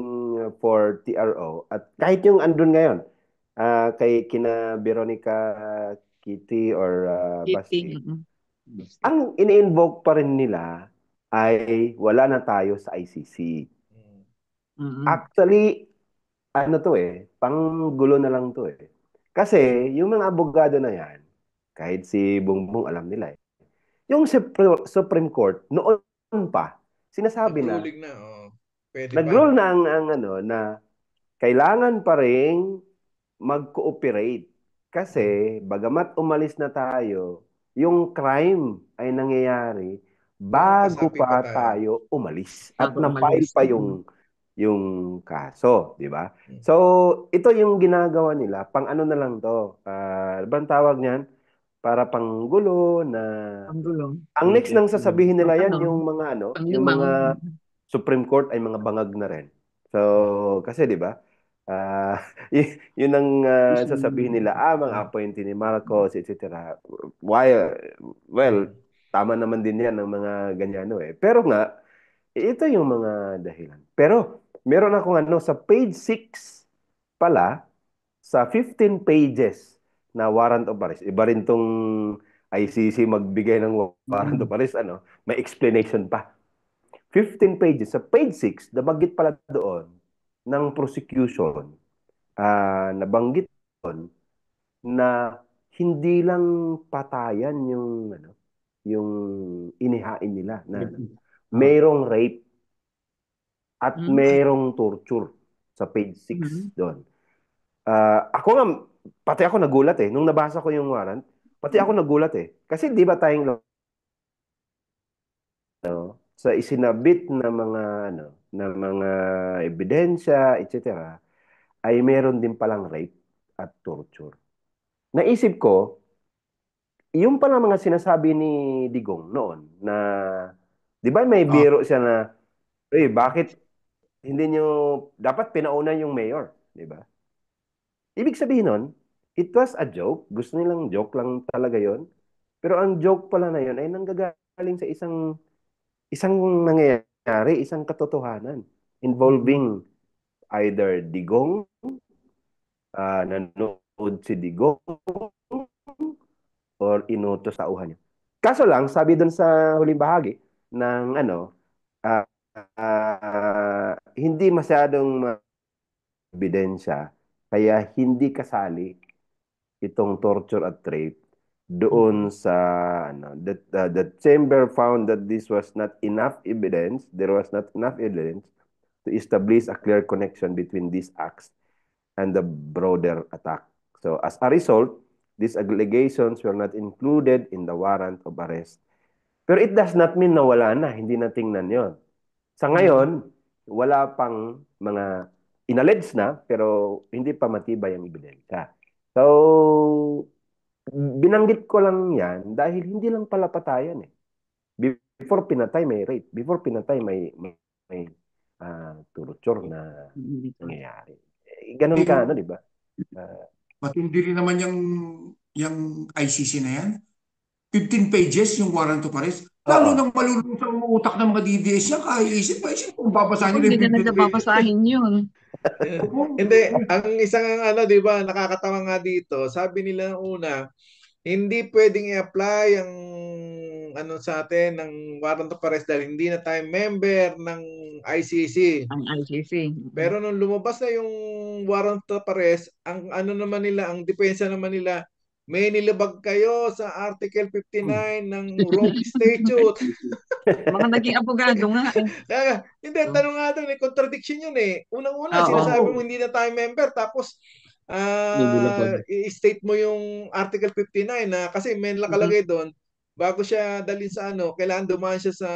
for TRO at kahit yung andun ngayon kay kina Veronica Kitty or Basti, ang ini-invoke pa rin nila ay wala na tayo sa ICC. Actually, panggulo na lang to eh. Kasi yung mga abogado na yan, kahit si Bongbong alam nila eh, yung Supreme Court noon pa, sinasabi na, nag-rule na na kailangan pa rin mag-cooperate. Kasi bagamat umalis na tayo, yung crime ay nangyayari bago pa tayo umalis at na-file pa yung kaso, di ba? So, ito yung ginagawa nila, pang na lang to. Bang tawag niyan? Para panggulo na ang next nang sasabihin nila yan yung mga yung mga Supreme Court ay mga bangag na rin. So, kasi di ba? Yun ang sasabihin nila, mga appointee ni Marcos, etc. Well, tama naman din yan ng mga ganyan eh. Pero nga, ito yung mga dahilan. Pero meron akong sa page 6 pala, sa 15 pages na warrant of arrest. Iba rin tong ICC magbigay ng warrant of arrest, may explanation pa. 15 pages. Sa page 6, nabanggit pala doon ng prosecution, nabanggit doon na hindi lang patayan yung inihain nila na mayroong rape at mayroong torture sa page 6 doon. Ako nga, pati ako nagulat eh. Nung nabasa ko yung warrant, pati ako nagulat eh. Kasi di ba tayong sa isinabit na mga ebidensya, etc., ay meron din palang rape at torture. Naisip ko, yung pala mga sinasabi ni Digong noon na, di ba may biro siya na, bakit hindi nyo, dapat pinauna yung mayor, di ba? Ibig sabihin nun, it was a joke. Gusto nilang joke lang talaga yon. Pero ang joke pala na yon ay nanggagaling sa isang nangyayari, isang katotohanan involving either Digong, nanood si Digong, or inutos sa uhan niya. Kaso lang, sabi doon sa huling bahagi ng hindi masyadong ebidensya, kaya hindi kasali itong torture at rape doon sa the chamber found that this was not enough evidence, there was not enough evidence to establish a clear connection between these acts and the broader attack. So as a result, these allegations were not included in the warrant of arrest. Pero it does not mean na wala na, hindi na tingnan yon. Sa ngayon, wala pang mga inallege na, pero hindi pa matibay ang ebidensya. So, binanggit ko lang yan dahil hindi lang pala patayan eh. Before pinatay may rape. Before pinatay may torture na nangyayari. Ganun ka, di ba? Matindi rin naman yung ICC na yan. 15 pages yung warrant of arrest. Lalo nang malulung sa utak ng mga DDS yan, kaisip kung babasahin nila. Hindi na nagbabasahin yun. Hindi, ang isang di ba, nakakatawa nga dito, sabi nila una, hindi pwedeng i-apply ang sa atin ng warrant of arrest dahil hindi na tayo member ng ICC. Ang ICC. Pero nung lumabas na yung warrant of arrest, ang naman nila, ang depensa naman nila, may nilabag kayo sa Article 59 ng Rome Statute. Mga naging abogado nga. Hindi, tanong nga doon, contradiction yun eh. Unang-una, sinasabi mo hindi na tayo member, tapos i-state mo yung Article 59 na kasi may nakalagay doon, bago siya dalhin sa kailangan dumaan siya sa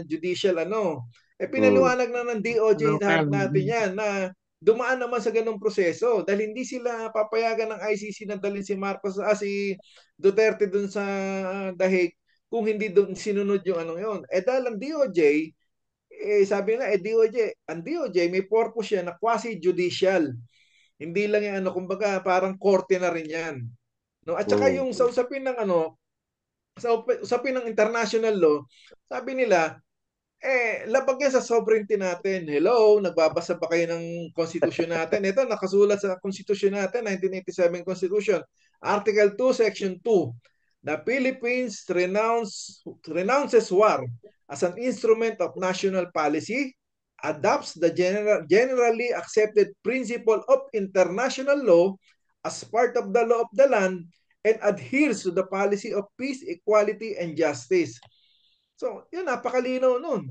judicial pinaliwanag na ng DOJ natin yan na dumaan naman sa ganung proseso dahil hindi sila papayagan ng ICC na dalhin si Marcos si Duterte dun sa dahig kung hindi doon sinunod yung yun. Dahil ang DOJ sabi nga ang DOJ may purpose yan na quasi-judicial. Hindi lang yung kumbaga parang korte na rin yan. No? At saka yung sa usapin ng sa usapin ng international law, sabi nila labag yan sa sovereignty natin. Hello, nagbabasa ba kayo ng constitution natin? Ito, nakasulat sa constitution natin, 1987 Constitution. Article 2, Section 2. The Philippines renounces war as an instrument of national policy, adopts the generally accepted principle of international law as part of the law of the land, and adheres to the policy of peace, equality, and justice. So, yun, napakalinaw nun.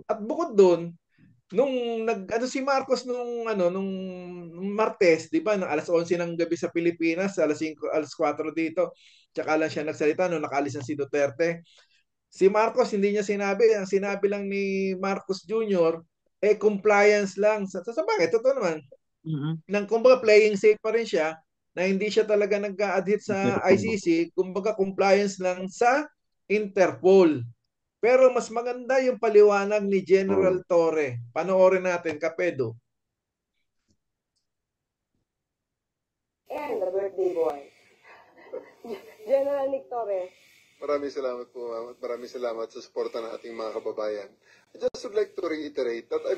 At bukod doon, nung si Marcos nung Martes, di ba, ng alas 11 ng gabi sa Pilipinas, alas 4 dito, tsaka lang siya nagsalita nung nakaalis na si Duterte. Si Marcos, hindi niya sinabi, ang sinabi lang ni Marcos Jr., compliance lang. Sa bakit? Totoo naman. Nang kumbaga playing safe pa rin siya, na hindi siya talaga nag-adhere sa ICC, kumbaga compliance lang sa Interpol. Pero mas maganda yung paliwanag ni General Torre. Panoorin natin, Kapedo. And the birthday boy. General Nick Torre. Maraming salamat po, ma'am. At maraming salamat sa suporta ng ating mga kababayan. I just would like to reiterate that I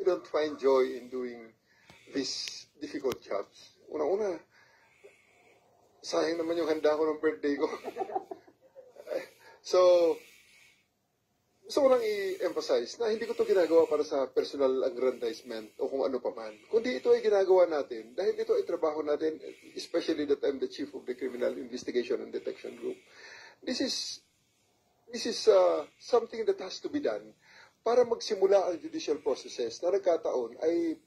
don't find joy in doing these difficult jobs. Una-una, sayang naman yung handa ko ng birthday ko. So, gusto ko lang i-emphasize na hindi ko ito ginagawa para sa personal aggrandizement o kung ano pa man. Kundi ito ay ginagawa natin dahil ito ay trabaho natin, especially that I'm the chief of the Criminal Investigation and Detection Group. This is something that has to be done para magsimula ang judicial processes na nagkataon ay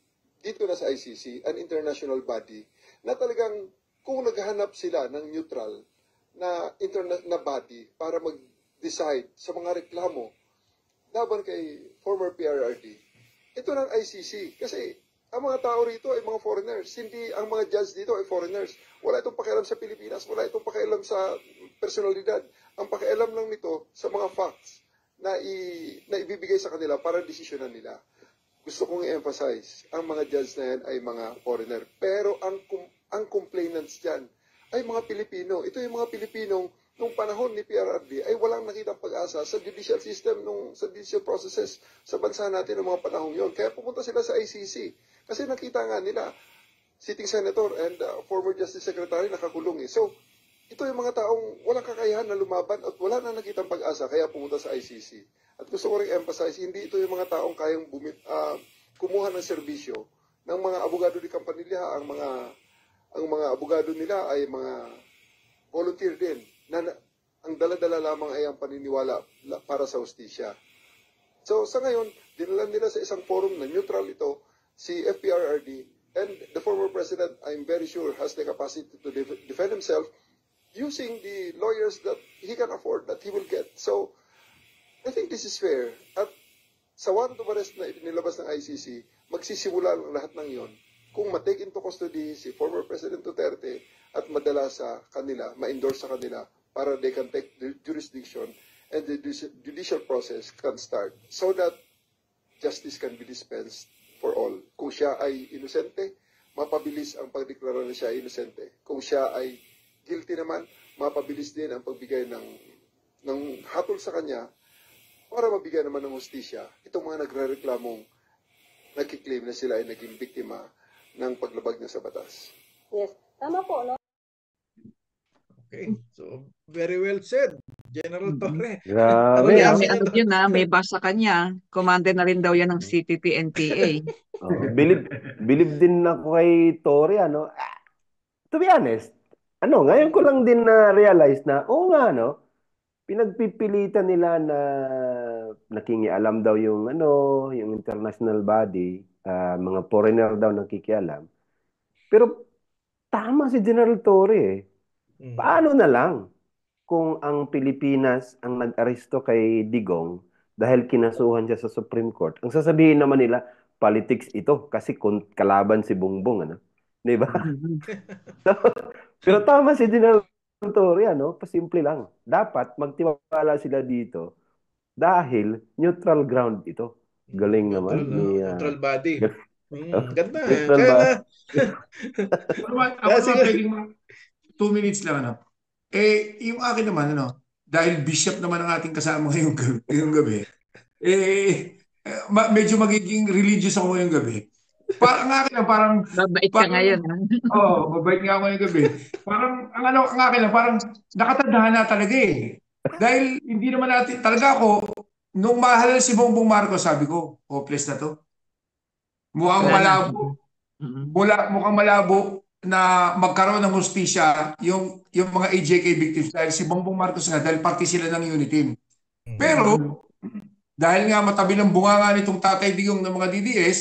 dito na sa ICC, an international body, na talagang kung naghahanap sila ng neutral na body para mag-decide sa mga reklamo laban kay former PRRD, ito ng ICC. Kasi ang mga tao rito ay mga foreigners. Hindi ang mga judge dito ay foreigners. Wala itong pakialam sa Pilipinas. Wala itong pakialam sa personalidad. Ang pakialam lang nito sa mga facts na ibibigay sa kanila para desisyonan nila. gusto kong i-emphasize, ang mga judge na yan ay mga foreigner. Pero ang complainants dyan ay mga Pilipino. Ito yung mga Pilipinong nung panahon ni PRRD ay walang nakitang pag-asa sa judicial system, sa judicial processes sa bansa natin ng mga panahon yon. Kaya pumunta sila sa ICC. Kasi nakita nga nila, sitting senator and former justice secretary nakakulong eh. So, ito yung mga taong walang kakayahan na lumaban at wala na nakitang pag-asa kaya pumunta sa ICC. At gusto ko rin emphasize, hindi ito yung mga taong kayang kumuha ng serbisyo ng mga abogado di Campanilla. Ang mga abogado nila ay mga volunteer din na ang dala-dala lamang ay ang paniniwala para sa hustisya. So sa ngayon, dinala nila sa isang forum na neutral ito, si FPRRD, and the former president, I'm very sure, has the capacity to defend himself using the lawyers that he can afford, that he will get. So, I think this is fair. At sa warrant of arrest na inilabas ng ICC, magsisimula ang lahat ng iyon kung ma-take into custody si former President Duterte at madala sa kanila, ma-endorse sa kanila para they can take the jurisdiction and the judicial process can start so that justice can be dispensed for all. Kung siya ay inosente, mapabilis ang pagdeklara na siya ay inosente. Kung siya ay guilty naman, mapabilis din ang pagbigay ng hatol sa kanya para mabigyan naman ng hustisya itong mga nagre-reklamong nagkiklaim na sila ay naging biktima ng paglabag niya sa batas. Yes, tama po, no? Okay, so very well said, General Torre. Grabe. May basa kanya. Commander na rin daw yan ng CPP-NPA. Believe din ako kay Torre, ano? To be honest, ngayon ko lang din na-realize na, pinagpipilitan nila na nakingialam daw yung international body, mga foreigner daw nakikialam. Pero tama si General Torre eh. Paano na lang kung ang Pilipinas ang nag-aresto kay Digong dahil kinasuhan siya sa Supreme Court? Ang sasabihin naman nila, politics ito kasi kalaban si Bongbong, ano? Di ba? Pero tama si General Torre, pasimple lang. Dapat magtiwala sila dito dahil neutral ground ito. Galing naman. Neutral body. Ganda. Neutral body. 2 minutes lang, yung akin naman, dahil bishop naman ang ating kasama ngayong gabi, medyo magiging religious ako ngayong gabi. Ang akin lang, parang... Mabait ka ngayon. Mabait nga ako ngayong gabi. Parang, ang akin lang, parang nakatadhana talaga eh. Dahil hindi naman natin, talaga ako, nung mahalal si Bongbong Marcos, sabi ko, hopeless na to. Mukhang malabo. Mukhang malabo na magkaroon ng hustisya yung mga AJK victims dahil si Bongbong Marcos nga, dahil party sila ng Unitim. Pero, dahil nga matabi ng bunganga nitong Tatay Digong ng mga DDS,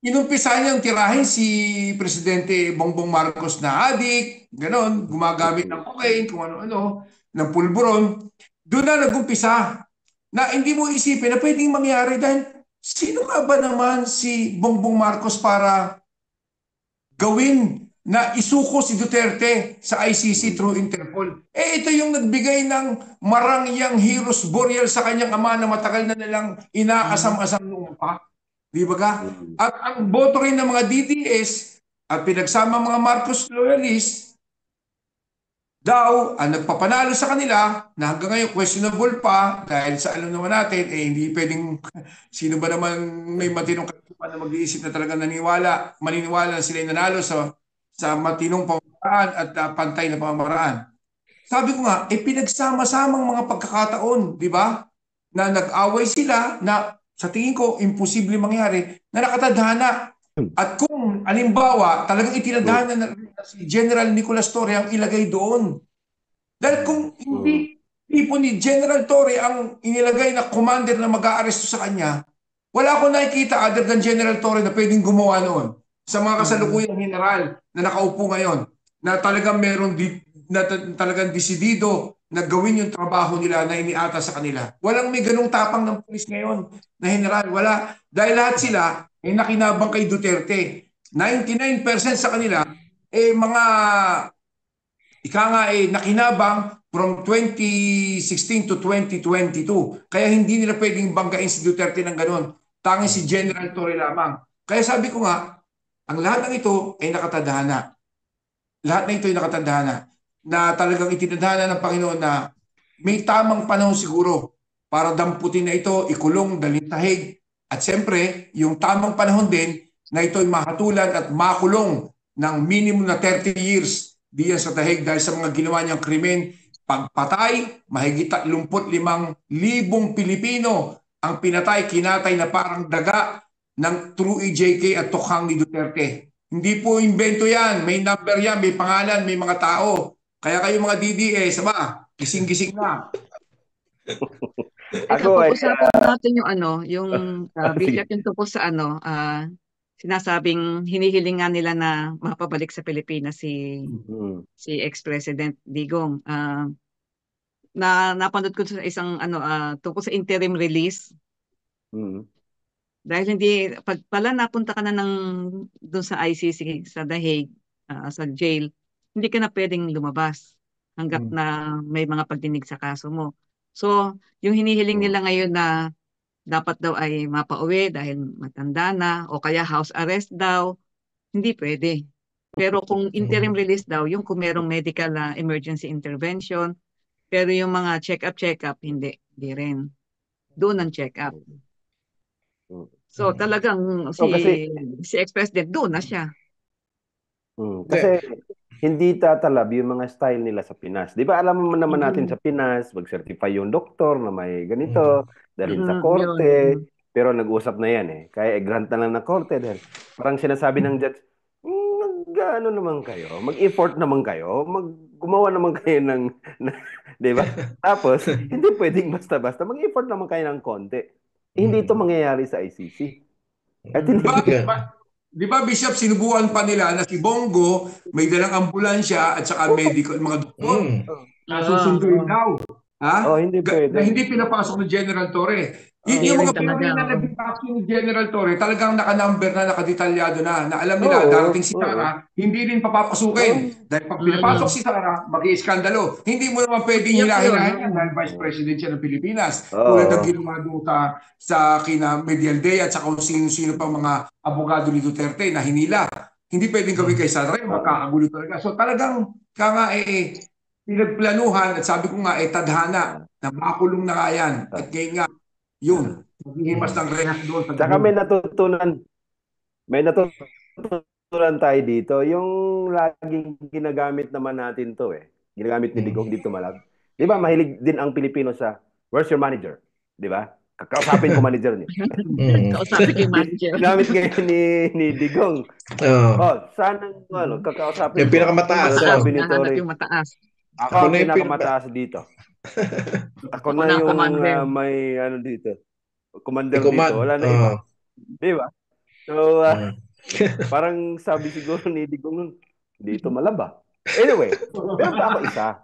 inumpisa niyang tirahin si Presidente Bongbong Marcos na adik, ganon, gumagamit ng cocaine, kung ano-ano, ng pulburon. Doon na nag-umpisa na hindi mo isipin na pwedeng mangyari dahil sino nga ba naman si Bongbong Marcos para gawin na isuko si Duterte sa ICC through Interpol. Ito yung nagbigay ng marangyang heroes burial sa kanyang ama na matagal na nilang inaasam-asam noong pa. Di ba ka? At ang boto rin ng mga DDS at pinagsama mga Marcos loyalists daw ang nagpapanalo sa kanila na hanggang ngayon questionable pa dahil sa alam naman natin, hindi pwedeng sino ba naman may matinong katupan na mag-iisip na talaga maniniwala na sila nanalo sa matinong pamamaraan at pantay na pamamaraan. Sabi ko nga, pinagsama-samang mga pagkakataon, di ba? Na nag-away sila na sa tingin ko imposible mangyari na nakatadhana. At kung alimbawa talagang itinadhana na si General Nicolas Torre ang ilagay doon. Dahil kung hindi po ni General Torre ang inilagay na commander na mag-aaresto sa kanya, wala akong nakikita other than General Torre na pwedeng gumawa noon sa mga kasalukuyang general na nakaupo ngayon na talagang meron talagang desidido na gawin yung trabaho nila na iniata sa kanila. Walang may ganung tapang ng pulis ngayon na general. Wala. Dahil lahat sila ay nakinabang kay Duterte. 99% sa kanila mga Ika nga nakinabang from 2016 to 2022. Kaya hindi nila pwedeng banggain si Duterte ng ganun. Tanging si General Torre lamang. Kaya sabi ko nga, ang lahat ng ito ay nakatadhana. Lahat ng ito ay nakatadhana na talagang itinadhana ng Panginoon na may tamang panahon siguro para damputin na ito, ikulong, dalhin sahig. At siyempre, yung tamang panahon din na ito ay mahatulan at makulong ng minimum na 30 years diyan sa dahig dahil sa mga ginawa niyang krimen. Pagpatay, mahigit 35,000 Pilipino ang pinatay, kinatay na parang daga ng True EJK at tukhang ni Duterte. Hindi po invento yan. May number yan, may pangalan, may mga tao. Kaya kayo mga DDS, gising-gising na. Ito, pag-usapan natin yung Bishop, yung tungkol sa sinasabing hinihilingan nila na mapabalik sa Pilipinas si ex-president Digong. Napanood ko sa isang tungkol sa interim release. Dahil hindi pag pala napunta ka na doon sa ICC sa The Hague, sa jail, hindi ka na pwedeng lumabas hangga't na may mga pagdinig sa kaso mo. So, yung hinihiling nila ngayon na dapat daw ay mapauwi dahil matanda na o kaya house arrest daw, hindi pwede. Pero kung interim release daw, yung kung merong medical emergency intervention, pero yung mga check-up, hindi rin. Doon ang check-up. So talagang si ex-president doon na siya. Kasi hindi tatalab yung mga style nila sa Pinas. Di ba alam mo naman natin sa Pinas, mag-certify yung doktor na may ganito, dahil sa korte, pero nag-usap na yan Kaya grant na lang na korte dahil parang sinasabi ng judge, mag-ano naman kayo, mag-effort naman kayo, gumawa naman kayo ng di ba? Tapos, hindi pwedeng basta-basta, mag-effort naman kayo ng konti. Hindi ito mangyayari sa ICC. At Di ba, Bishop, sinubukan pa nila na si Bongo may dalang ambulansya at saka medical, mga doktor. Nasusunduin daw. Hindi pwede. Na hindi pinapasok ng General Torre. Yung mga pinamay na nag-action ni General Torre, talagang naka-number na, nakadetalyado na alam nila, darating si Sara, hindi rin papapasukin. Dahil pag pinapasok si Sara, mag-iiskandalo. Hindi mo naman pwedeng hilahin yan dahil Vice President siya ng Pilipinas. Tulad ng ginawa doon sa kina Medialdea at sa kung sino-sino pang mga abogado ni Duterte na hinila. Hindi pwedeng gawin kay Sara, makakagulo talaga. So talagang pinagplanuhan at sabi ko nga tadhana na makulong na nga yan. At ngayon nga, yun. Maghihimas ng rehas doon. Saka may natutunan tayo dito. Yung laging ginagamit naman natin to Ginagamit ni Digong dito malag. Di ba mahilig din ang Pilipino sa, where's your manager? Di ba? Kakausapin ko manager niya. Kausapin ko manager. Ginamit ngayon ni Digong. Sanang kakausapin yung pinakamataas. Sabi ni Torre. Yung mataas. Ako ang pinakamataas dito. Ako na yung may dito. Commander dito. Wala na iba. Di ba? So, parang sabi siguro ni Digong dito malaba. Anyway, meron pa ako isa.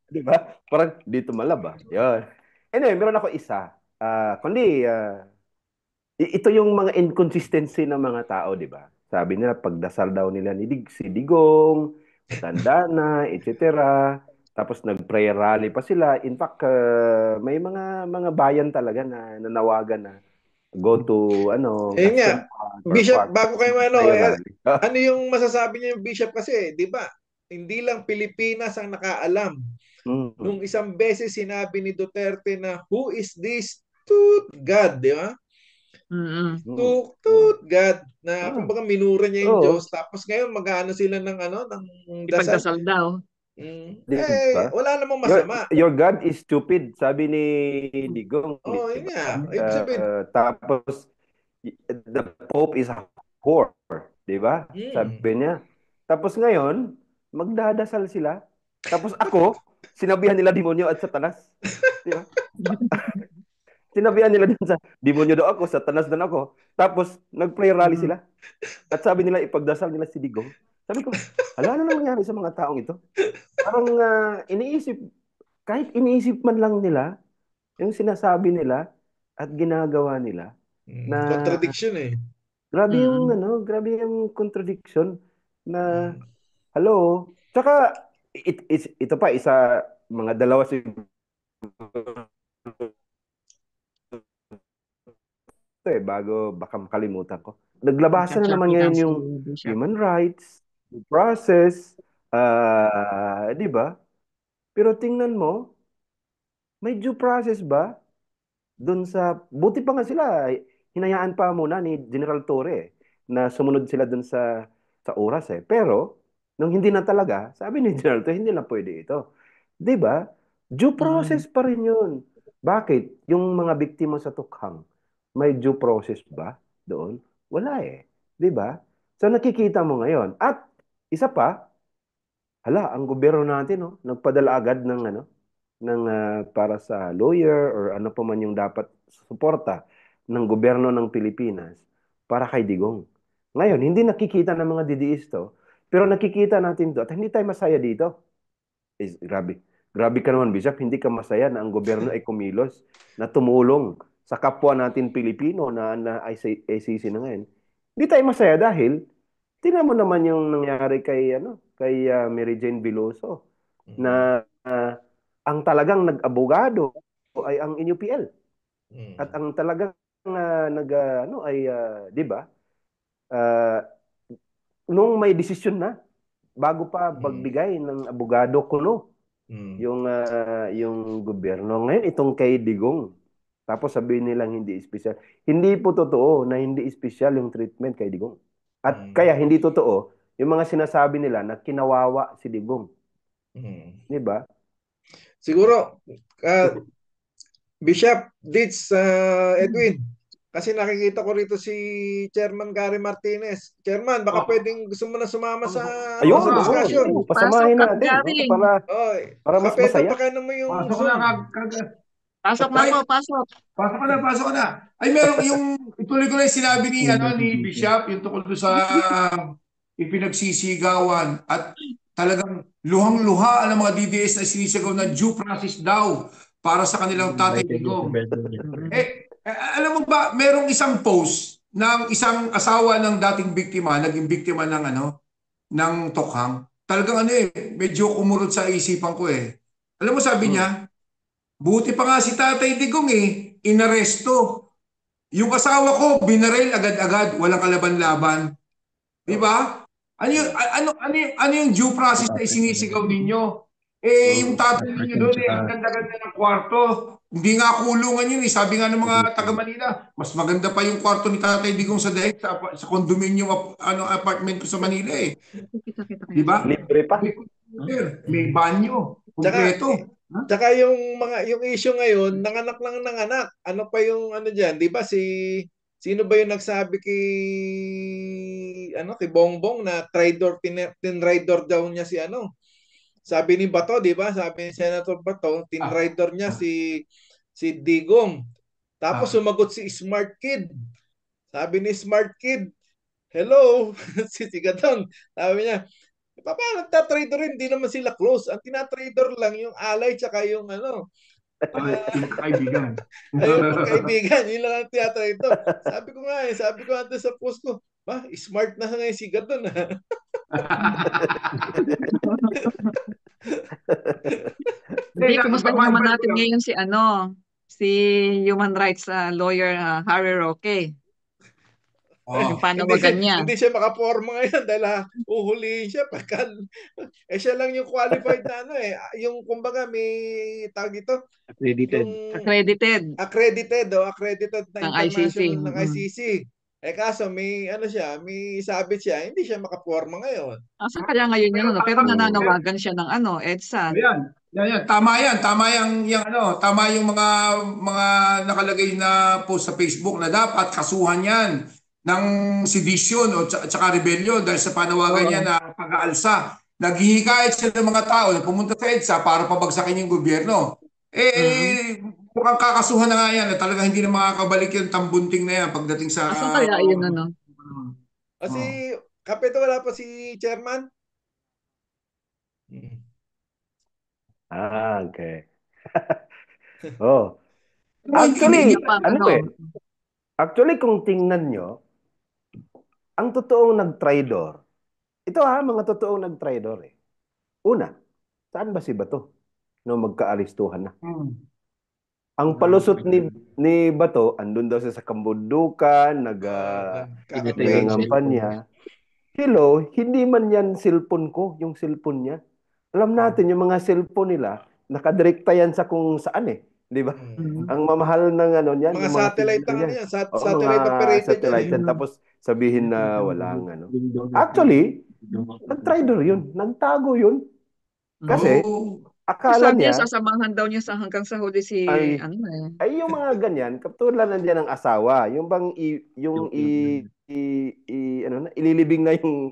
Di ba? Parang dito malaba. Yun. Anyway, meron ako isa. Kundi, ito yung mga inconsistency ng mga tao, di ba? Sabi nila, pagdasal daw nila si Digong, tanda na, etc. Tapos nag-prayer rally pa sila. In fact, may mga bayan talaga na nanawagan na go to Bishop, bago kayo ano yung masasabi niyo yung Bishop kasi, di ba? Hindi lang Pilipinas ang nakaalam. Nung isang beses sinabi ni Duterte na, who is this toot God, di ba? Toot God na kumbaga minura niya yung Diyos, tapos ngayon mag-aano sila ng dasal daw. Wala namang masama. Your God is stupid, sabi ni Digong. Yun nga. Tapos the Pope is a whore, di ba? Sabi niya. Tapos ngayon, magdadasal sila. Tapos ako, sinabihan nila demonyo at satanas. Di ba? Sinabihan nila din sa demonyo daw ako, satanas din ako. Tapos nag-prayer rally sila. At sabi nila, ipagdasal nila si Digong. Sabi ko, ano nangyari sa mga taong ito? Parang kahit iniisip man lang nila, yung sinasabi nila at ginagawa nila. Na, contradiction Grabe yung, grabe yung contradiction na, hello? Tsaka, ito pa, mga dalawa siguro bago baka makalimutan ko. Naglabasan na naman ngayon yung human rights, due process, di ba? Pero tingnan mo, may due process ba? Buti pa nga sila, hinayaan pa muna ni General Torre na sumunod sila dun sa oras eh. Pero, nung hindi na talaga, sabi ni General Torre, hindi na pwede ito. Di ba? Due process pa rin yun. Bakit? Yung mga biktima sa Tukhang, may due process ba doon? Wala eh. Di ba? So nakikita mo ngayon. At isa pa, ang gobyerno natin nagpadala agad para sa lawyer or ano pa man yung dapat suporta ng gobyerno ng Pilipinas para kay Digong. Ngayon, hindi nakikita ng mga DDS to, pero nakikita natin to at hindi tayo masaya dito. Grabe. Grabe ka naman, Bishop. Hindi ka masaya na ang gobyerno ay kumilos na tumulong sa kapwa natin Pilipino na ICC na ngayon. Hindi tayo masaya dahil tingnan mo naman yung nangyari kay Mary Jane Veloso na ang talagang nag-abogado ay ang NUPL. At ang talagang di ba? Nung may desisyon na bago pa magbigay ng abogado kuno yung gobyerno. Ngayon itong kay Digong. Tapos sabihin nilang hindi espesyal. Hindi po totoo na hindi espesyal yung treatment kay Digong. At kaya hindi totoo yung mga sinasabi nila na kinawawa si Digong. Di ba? Siguro, Bishop Ditz, Edwin, kasi nakikita ko rito si Chairman Gary Martinez. Chairman, baka pwedeng gusto mo na sumama sa discussion. Pasamahin natin. Para mas masaya. Pasok na po, pasok. Pasok na. Ay, meron yung, ituloy ko na yung sinabi ni Bishop, yung tungkol doon sa ipinagsisigawan at talagang luhang-luha ang mga DDS na sinisigaw na due process daw para sa kanilang Tatay Digong. Alam mo ba, merong isang post ng isang asawa ng dating biktima, naging biktima ng Tukhang. Talagang medyo kumurot sa isipan ko eh. Alam mo sabi niya, buti pa nga si Tatay Digong inaresto. Yung asawa ko, binaril agad-agad, walang kalaban-laban. Di ba? Ano yung due process na isinisigaw ninyo? Yung tatay ninyo doon, ang ganda-ganda ng kwarto. Hindi nga kulungan yun. Sabi nga ng mga taga-Manila, mas maganda pa yung kwarto ni Tatay Digong sa Daig sa condominium apartment ko sa Manila eh. Di ba? Libre pa. May banyo. Kompleto. Tsaka yung issue ngayon, nanganak lang nanganak. Ano pa yung diyan, 'di ba sino ba yung nagsabi kay Bongbong na traitor tinraidor daw niya si Sabi ni Bato, 'di ba? Sabi ni Senator Bato, tinraidor niya si Digong. Tapos sumagot si Smart Kid. Sabi ni Smart Kid, hello, si Sigadon. Sabi niya, paano nagtatrader rin? Hindi naman sila close. Ang tinatrader lang yung alay tsaka yung kaibigan. Ayun, kaibigan. Yun lang ang tinatrader. Sabi ko nga sa post ko, smart na ngayon si Gadon. Hindi, kumusta naman natin ngayon si human rights lawyer Harry Roque. Yung panawagan niya. Hindi siya makaporma ngayon dahil uhulihin siya siya lang yung qualified na yung kumbaga may tawag dito accredited na international ng ICC. Kaso may may sabit siya, hindi siya makaporma ngayon. Asa kaya ngayon yun pero nananawagan siya ng EDSA. Yan. Tama yung mga nakalagay na post sa Facebook na dapat kasuhan yan ng sedition o tsaka rebellion dahil sa panawagan niya na pag-aalsa. Naghihikayat siya ng mga tao na pumunta sa EDSA para pabagsakin yung gobyerno. Mukhang kakasuhan na nga yan na talagang hindi na makakabalik yung tambunting na yan pagdating sa... Asa kaya yun Kasi Kapeto, wala pa si Chairman? Okay. Actually, actually kung tingnan nyo, ang totoong nag-traidor, ito mga totoong nag-traidor Una, Saan ba si Bato? No, magka-aristuhan na. Ang palusot ni Bato, andun daw siya sa Kambundukan, nag-ngampanya. Hello, hindi man yan cellphone ko, yung cellphone niya. Alam natin, yung mga cellphone nila, nakadirekta yan sa kung saan eh. Di ba? Ang mamahal ng ano niyan, mga yung satellite ang ano yan, satellite operated satellite yan. Tapos sabihin na walang ano. Actually, nag-trader yun. Nagtago yun. Kasi, akala Sabi niya, niya, sasamahan daw niya hanggang sa huli si, ay yung mga ganyan, katulad nandiyan ng asawa. Yung bang, ililibing na yung,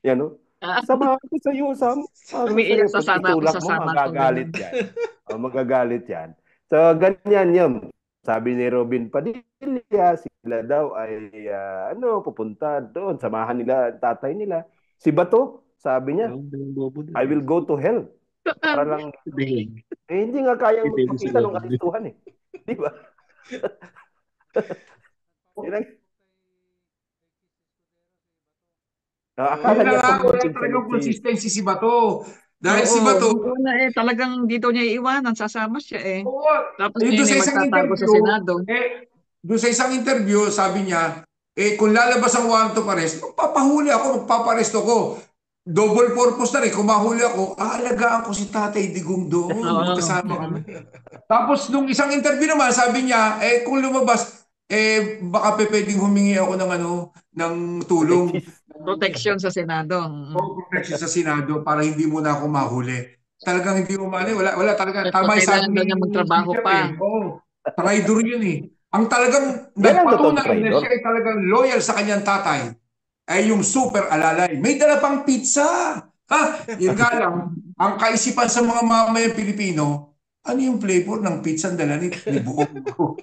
yan o, sama ko sa iyo, sama ko sa iyo. Pag itulak mo, magagalit yan. Magagalit yan. So, ganyan yun. Sabi ni Robin Padilla, sila daw ay pupunta doon. Samahan nila tatay nila. Si Bato, sabi niya, I will go to hell. Para lang, hindi nga kayang magpakita ng aristuhan eh. Di ba? Akala niya talagang consistency si Bato. Dahil si Bato, talagang dito niya iiwanan, sasama siya eh. Tapos doon sa isang interview, sa Senado. Doon sa isang interview, sabi niya, kung lalabas ang warrant of arrest, magpapahuli ako, magpaparesto ko. Double purpose na rin, kung mahuli ako, aalagaan ko si Tatay Digong doon. Magkasama kami. Tapos, nung isang interview naman, sabi niya, kung lumabas, baka pwedeng humingi ako ng tulong. Protection sa Senado. Protection sa Senado para hindi mo na ako mahuli. Talagang hindi mo mali. Wala talaga. Tama yung sabi niya magtrabaho pa. Traidor yun eh. Ang talagang nagpatunay na siya ay talagang loyal sa kanyang tatay ay yung super alalay. May dala pang pizza. Yun nga lang, ang kaisipan sa mga mamamayang Pilipino, ano yung flavor ng pizza ang dala ni Buong ko?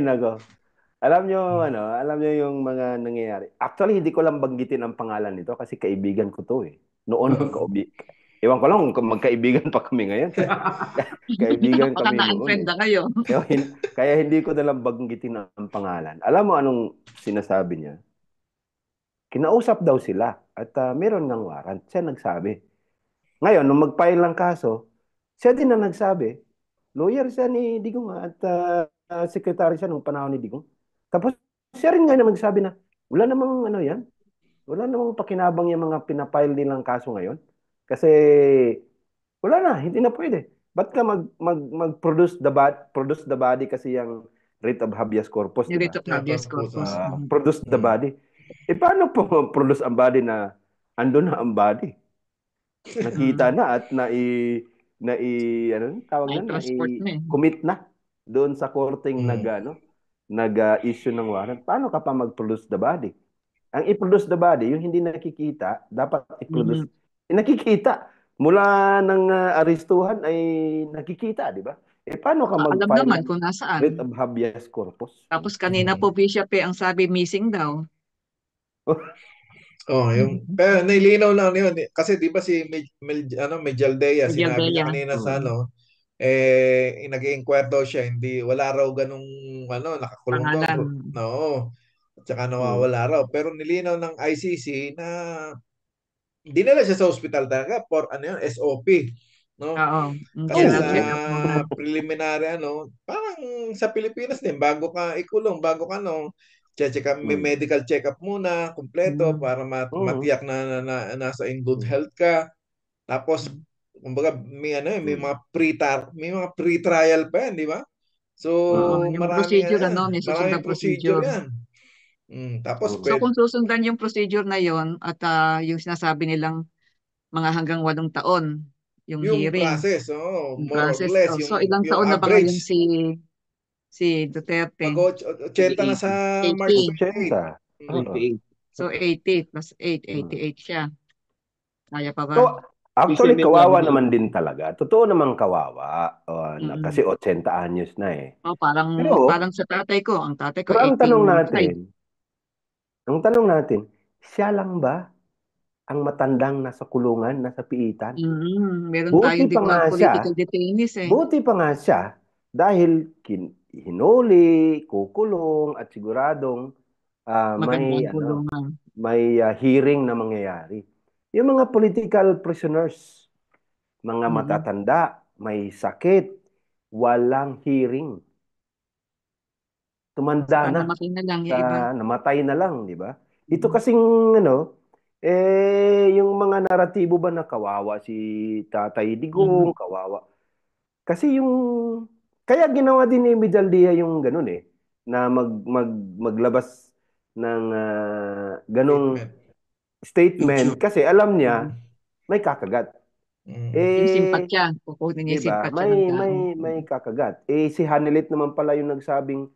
Nako. Alam nyo yung mga nangyayari. Actually, hindi ko lang banggitin ang pangalan nito kasi kaibigan ko to eh. Noon, ewan ko lang kung magkaibigan pa kami ngayon. Kaibigan kami noon. Kaya hindi ko na lang banggitin ang pangalan. Alam mo anong sinasabi niya? Kinausap daw sila at meron ng warrant. Siya nagsabi. Ngayon, nung mag-file ng kaso, siya din na nagsabi. Lawyer siya ni Digong at secretary siya nung panahon ni Digong. Tapos siya rin nga na magsabi na wala namang yan. Wala namang pakinabang yung mga pinapile nilang kaso ngayon. Kasi wala na, hindi na pwede. Ba't ka mag-produce the body kasi yung writ of habeas corpus, diba? Writ of habeas corpus. Produce the body. Paano po produce ang body na andun na ang body? Nakita na at commit na doon sa korteng nag-issue ng warrant. Paano ka pa mag-produce the body? Ang i-produce the body, yung hindi nakikita, dapat i-produce. Nakikita. Mula ng aristuhan ay nakikita, di ba? Paano ka alam naman kung nasaan. Writ of habeas corpus. Tapos kanina po, Bishop, ang sabi missing daw. Pero nilinaw lang yun kasi 'di ba si Mejaldea sinabi niya kanina sa nag-inquire daw siya, wala raw ganung nakakulong daw. No. At saka nawawala raw, pero nilinaw ng ICC na dinala siya sa ospital talaga for SOP, no? Kasi sa preliminary parang sa Pilipinas din bago ka ikulong, bago ka may medical check-up muna, kumpleto, para matiyak na nasa in good health ka. Tapos, kumbaga, may mga pre-trial pa yan, di ba? So, maraming procedure yan. Tapos, so, kung susundan yung procedure na yon at yung sinasabi nilang mga hanggang 8 taon, yung hearing. Process, more or less. So, ilang taon na ba ngayon si Duterte? 80 na sa March 8. So 80 plus 8, 88 siya. Kaya pa ba? So, actually, kawawa naman din talaga. Totoo naman kawawa. Kasi 80 anyos na eh. Parang sa tatay ko. Ang tatay ko 18. Ang tanong natin, siya lang ba ang matandang nasa kulungan, nasa piitan? Meron tayong political detainees eh. Buti pa nga siya dahil hinuli, kukulong, at siguradong hearing na mangyayari. Yung mga political prisoners, mga matatanda, may sakit, walang hearing. Tumanda na. Namatay na lang yung iba. Namatay na lang, di ba? Ito kasing yung mga naratibo ba na kawawa si Tatay Digong, kawawa. Kasi kaya ginawa din ni Medaldia yung ganun na maglabas ng ganung statement kasi alam niya may kakagat. Yung simpatya, kukunin niya yung Diba? simpatya ng tao. May kakagat. Si Hanilit naman pala yung nagsabing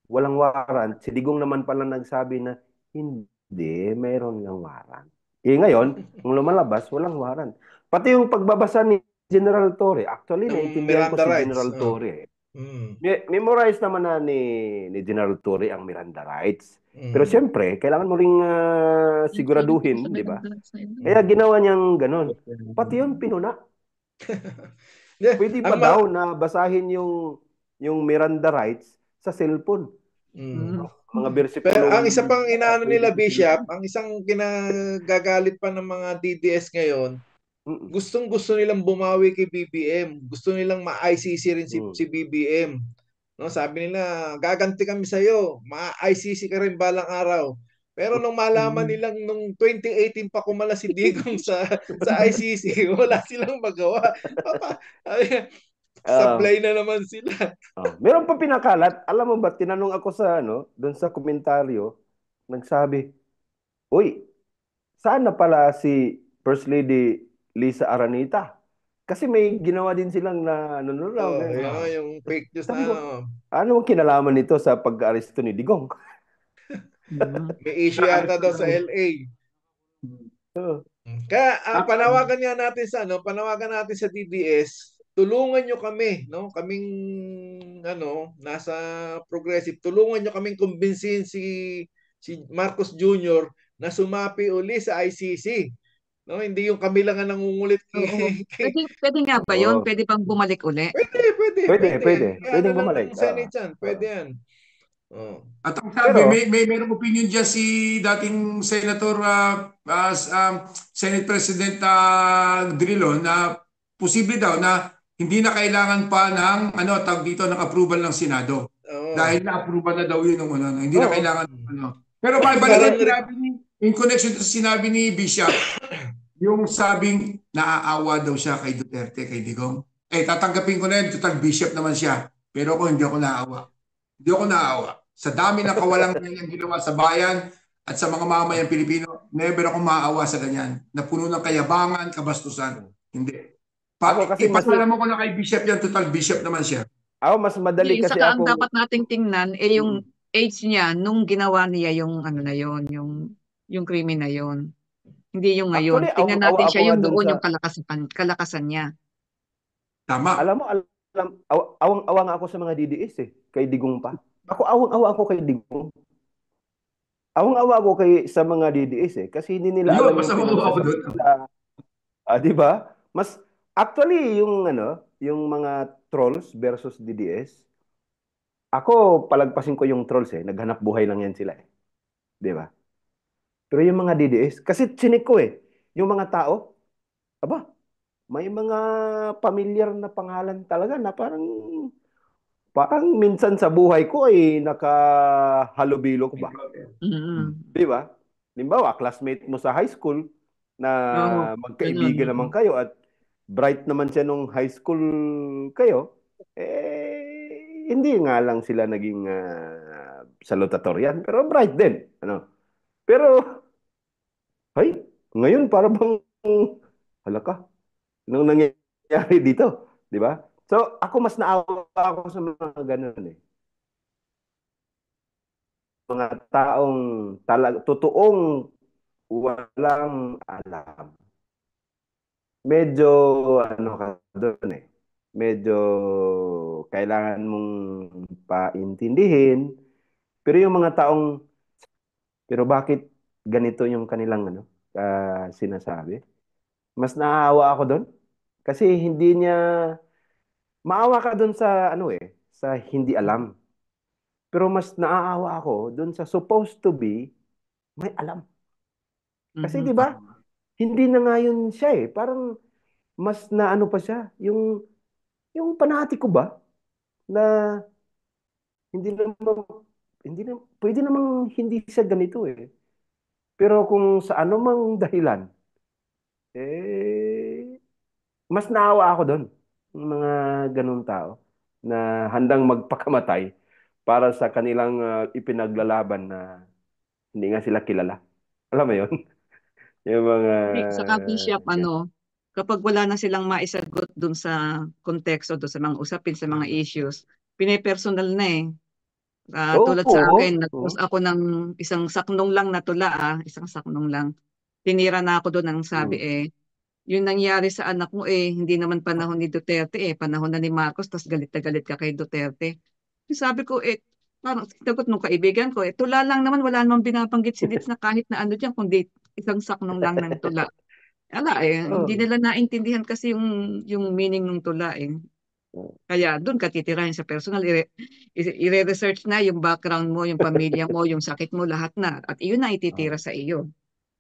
walang warrant. Si Digong naman pala nagsabi na hindi, mayroon ng warrant. Ngayon, kung lumalabas, walang warrant. Pati yung pagbabasa ni General Torre, actually, naintindihan ko si General Torre. Memorize naman na ni General Torre ang Miranda rights. Pero siyempre, kailangan mo ring siguraduhin, di ba? Kaya ginawa niyang ganun. Pati yun, pinuna. Pwede ba daw na basahin yung Miranda rights sa cellphone? Mga bersikulo. Pero ang isa pang inaano nila, Bishop, ang isang kinagagalit pa ng mga DDS ngayon, gustong-gusto nilang bumawi kay BBM. Gusto nilang ma-ICC rin si BBM. No, sabi nila, gaganti kami sa iyo, ma-ICC ka rin balang araw. Pero nung malaman nilang nung 2018 pa kumala si Digong sa ICC, wala silang magawa. Supply na naman sila. Meron pa pinakalat. Alam mo ba, tinanong ako sa doon sa komentaryo, nagsabi, uy, saan na pala si First Lady Lisa Aranita? Kasi may ginawa din silang yung fake news na ano ang kinalaman nito sa pag-aresto ni Digong? May issue yata daw sa LA. Kaya panawagan natin sa DDS, tulungan nyo kami, no? Kaming nasa progressive, tulungan nyo kaming kumbinsihin si Marcos Jr. na sumapi uli sa ICC. No, hindi yung kami lang ang nangungulit Pwede nga ba 'yon? Pwede bang bumalik uli? Pwede bumalik. Senate yan. Pwede yan. At ang sabi, mayroong opinion dyan si dating Senator Senate President Drilon na posible daw na hindi na kailangan pa ng ng approval ng Senado. Dahil na-approve na daw yun hindi na kailangan Pero balikan sinabi in connection to sinabi ni Bishop, yung sabing naaawa daw siya kay Duterte, kay Digong. Tatanggapin ko na yun, total Bishop naman siya. Pero ako hindi ako naawa. Hindi ako naawa. Sa dami ng kawalang niyang ginawa sa bayan at sa mga mamamayang Pilipino, never ako maawa sa ganyan. Na puno ng kayabangan, kabastusan. Hindi. Ipasala mo ko na kay Bishop yan, total Bishop naman siya. Mas madali kasi ako. Ang dapat nating tingnan yung age niya nung ginawa niya yung yung krimen na yon. Hindi yung ngayon. Actually, tingnan natin siya yung doon yung kalakasan niya. Tama. Alam mo, awang-awang ako sa mga DDS kay Digong pa. Ako awang-awa ako kay Digong. Awang-awa ako sa mga DDS kasi hindi nila alam di ba? Mas actually yung mga trolls versus DDS, ako palagpasin ko yung trolls naghanap buhay lang yan sila di ba? Pero yung mga DDS, kasi chinik ko yung mga tao, may mga pamilyar na pangalan talaga na parang minsan sa buhay ko nakahalubilo ko ba? Di ba? Limbawa, classmate mo sa high school na magkaibigan naman kayo at bright naman siya nung high school kayo, hindi nga lang sila naging salutatorian, pero bright din. Pero, ngayon para bang halaka nung nangyayari dito, di ba? So, ako mas naawa ako sa mga ganun Mga taong totoong walang alam. Medyo ka doon Medyo kailangan mong paintindihin. Pero yung mga taong pero bakit ganito yung kanilang sinasabi? Mas naawa ako doon kasi hindi niya maawa ka doon sa sa hindi alam. Pero mas naaawa ako doon sa supposed to be may alam. Kasi 'di ba? Hindi na nga yun siya eh. Parang mas na ano pa siya, yung panatiko ba na hindi naman hindi na pwede namang hindi siya ganito eh. Pero kung sa anumang dahilan eh mas naawa ako doon ng mga ganung tao na handang magpakamatay para sa kanilang ipinaglalaban na hindi nga sila kilala. Alam mo 'yon? Yung mga Saka Bishop, kapag wala na silang maisagot dun sa konteksto, dun sa mga usapin, sa mga issues, pinipersonal na eh. Tulad sa oo. akin, nag-post ako ng isang saknong lang na tula, isang saknong lang. Tinira na ako doon ng sabi yung nangyari sa anak mo hindi naman panahon ni Duterte panahon na ni Marcos, tas galit na galit ka kay Duterte. Sabi ko parang sinagot nung kaibigan ko tula lang naman, wala namang binabanggit si Ditz na kahit na ano diyan, kundi isang saknong lang ng tula. Hindi nila naintindihan kasi yung meaning ng tula Kaya doon ka titirahin sa personal, i-research na yung background mo, yung pamilya mo, yung sakit mo, lahat na. At iyon na ititira sa iyo.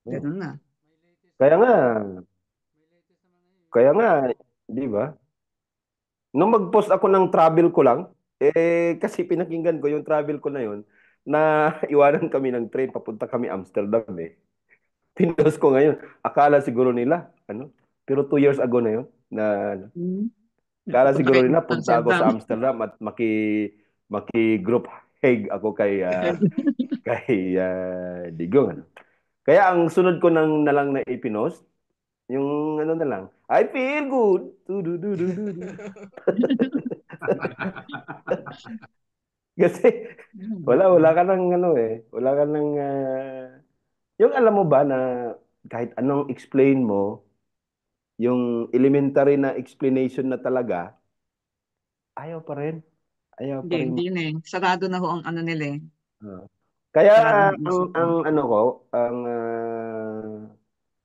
Ganun na. Kaya nga, di ba? Nung mag-post ako ng travel ko lang, kasi pinakinggan ko yung travel ko na yun, na iwanan kami ng train, papunta kami Amsterdam Pinost ko ngayon. Akala siguro nila, pero 2 years ago na yun, akala siguro nila, punta ako sa Amsterdam at maki-group hug ako kay Digong. Kaya ang sunod ko na lang na ipinost, yung na lang, I feel good. Kasi wala ka nang wala ka nang yung alam mo ba na kahit anong explain mo, yung elementary na explanation na talaga, ayaw pa rin. Hindi na sarado na ho ang ano nila Kaya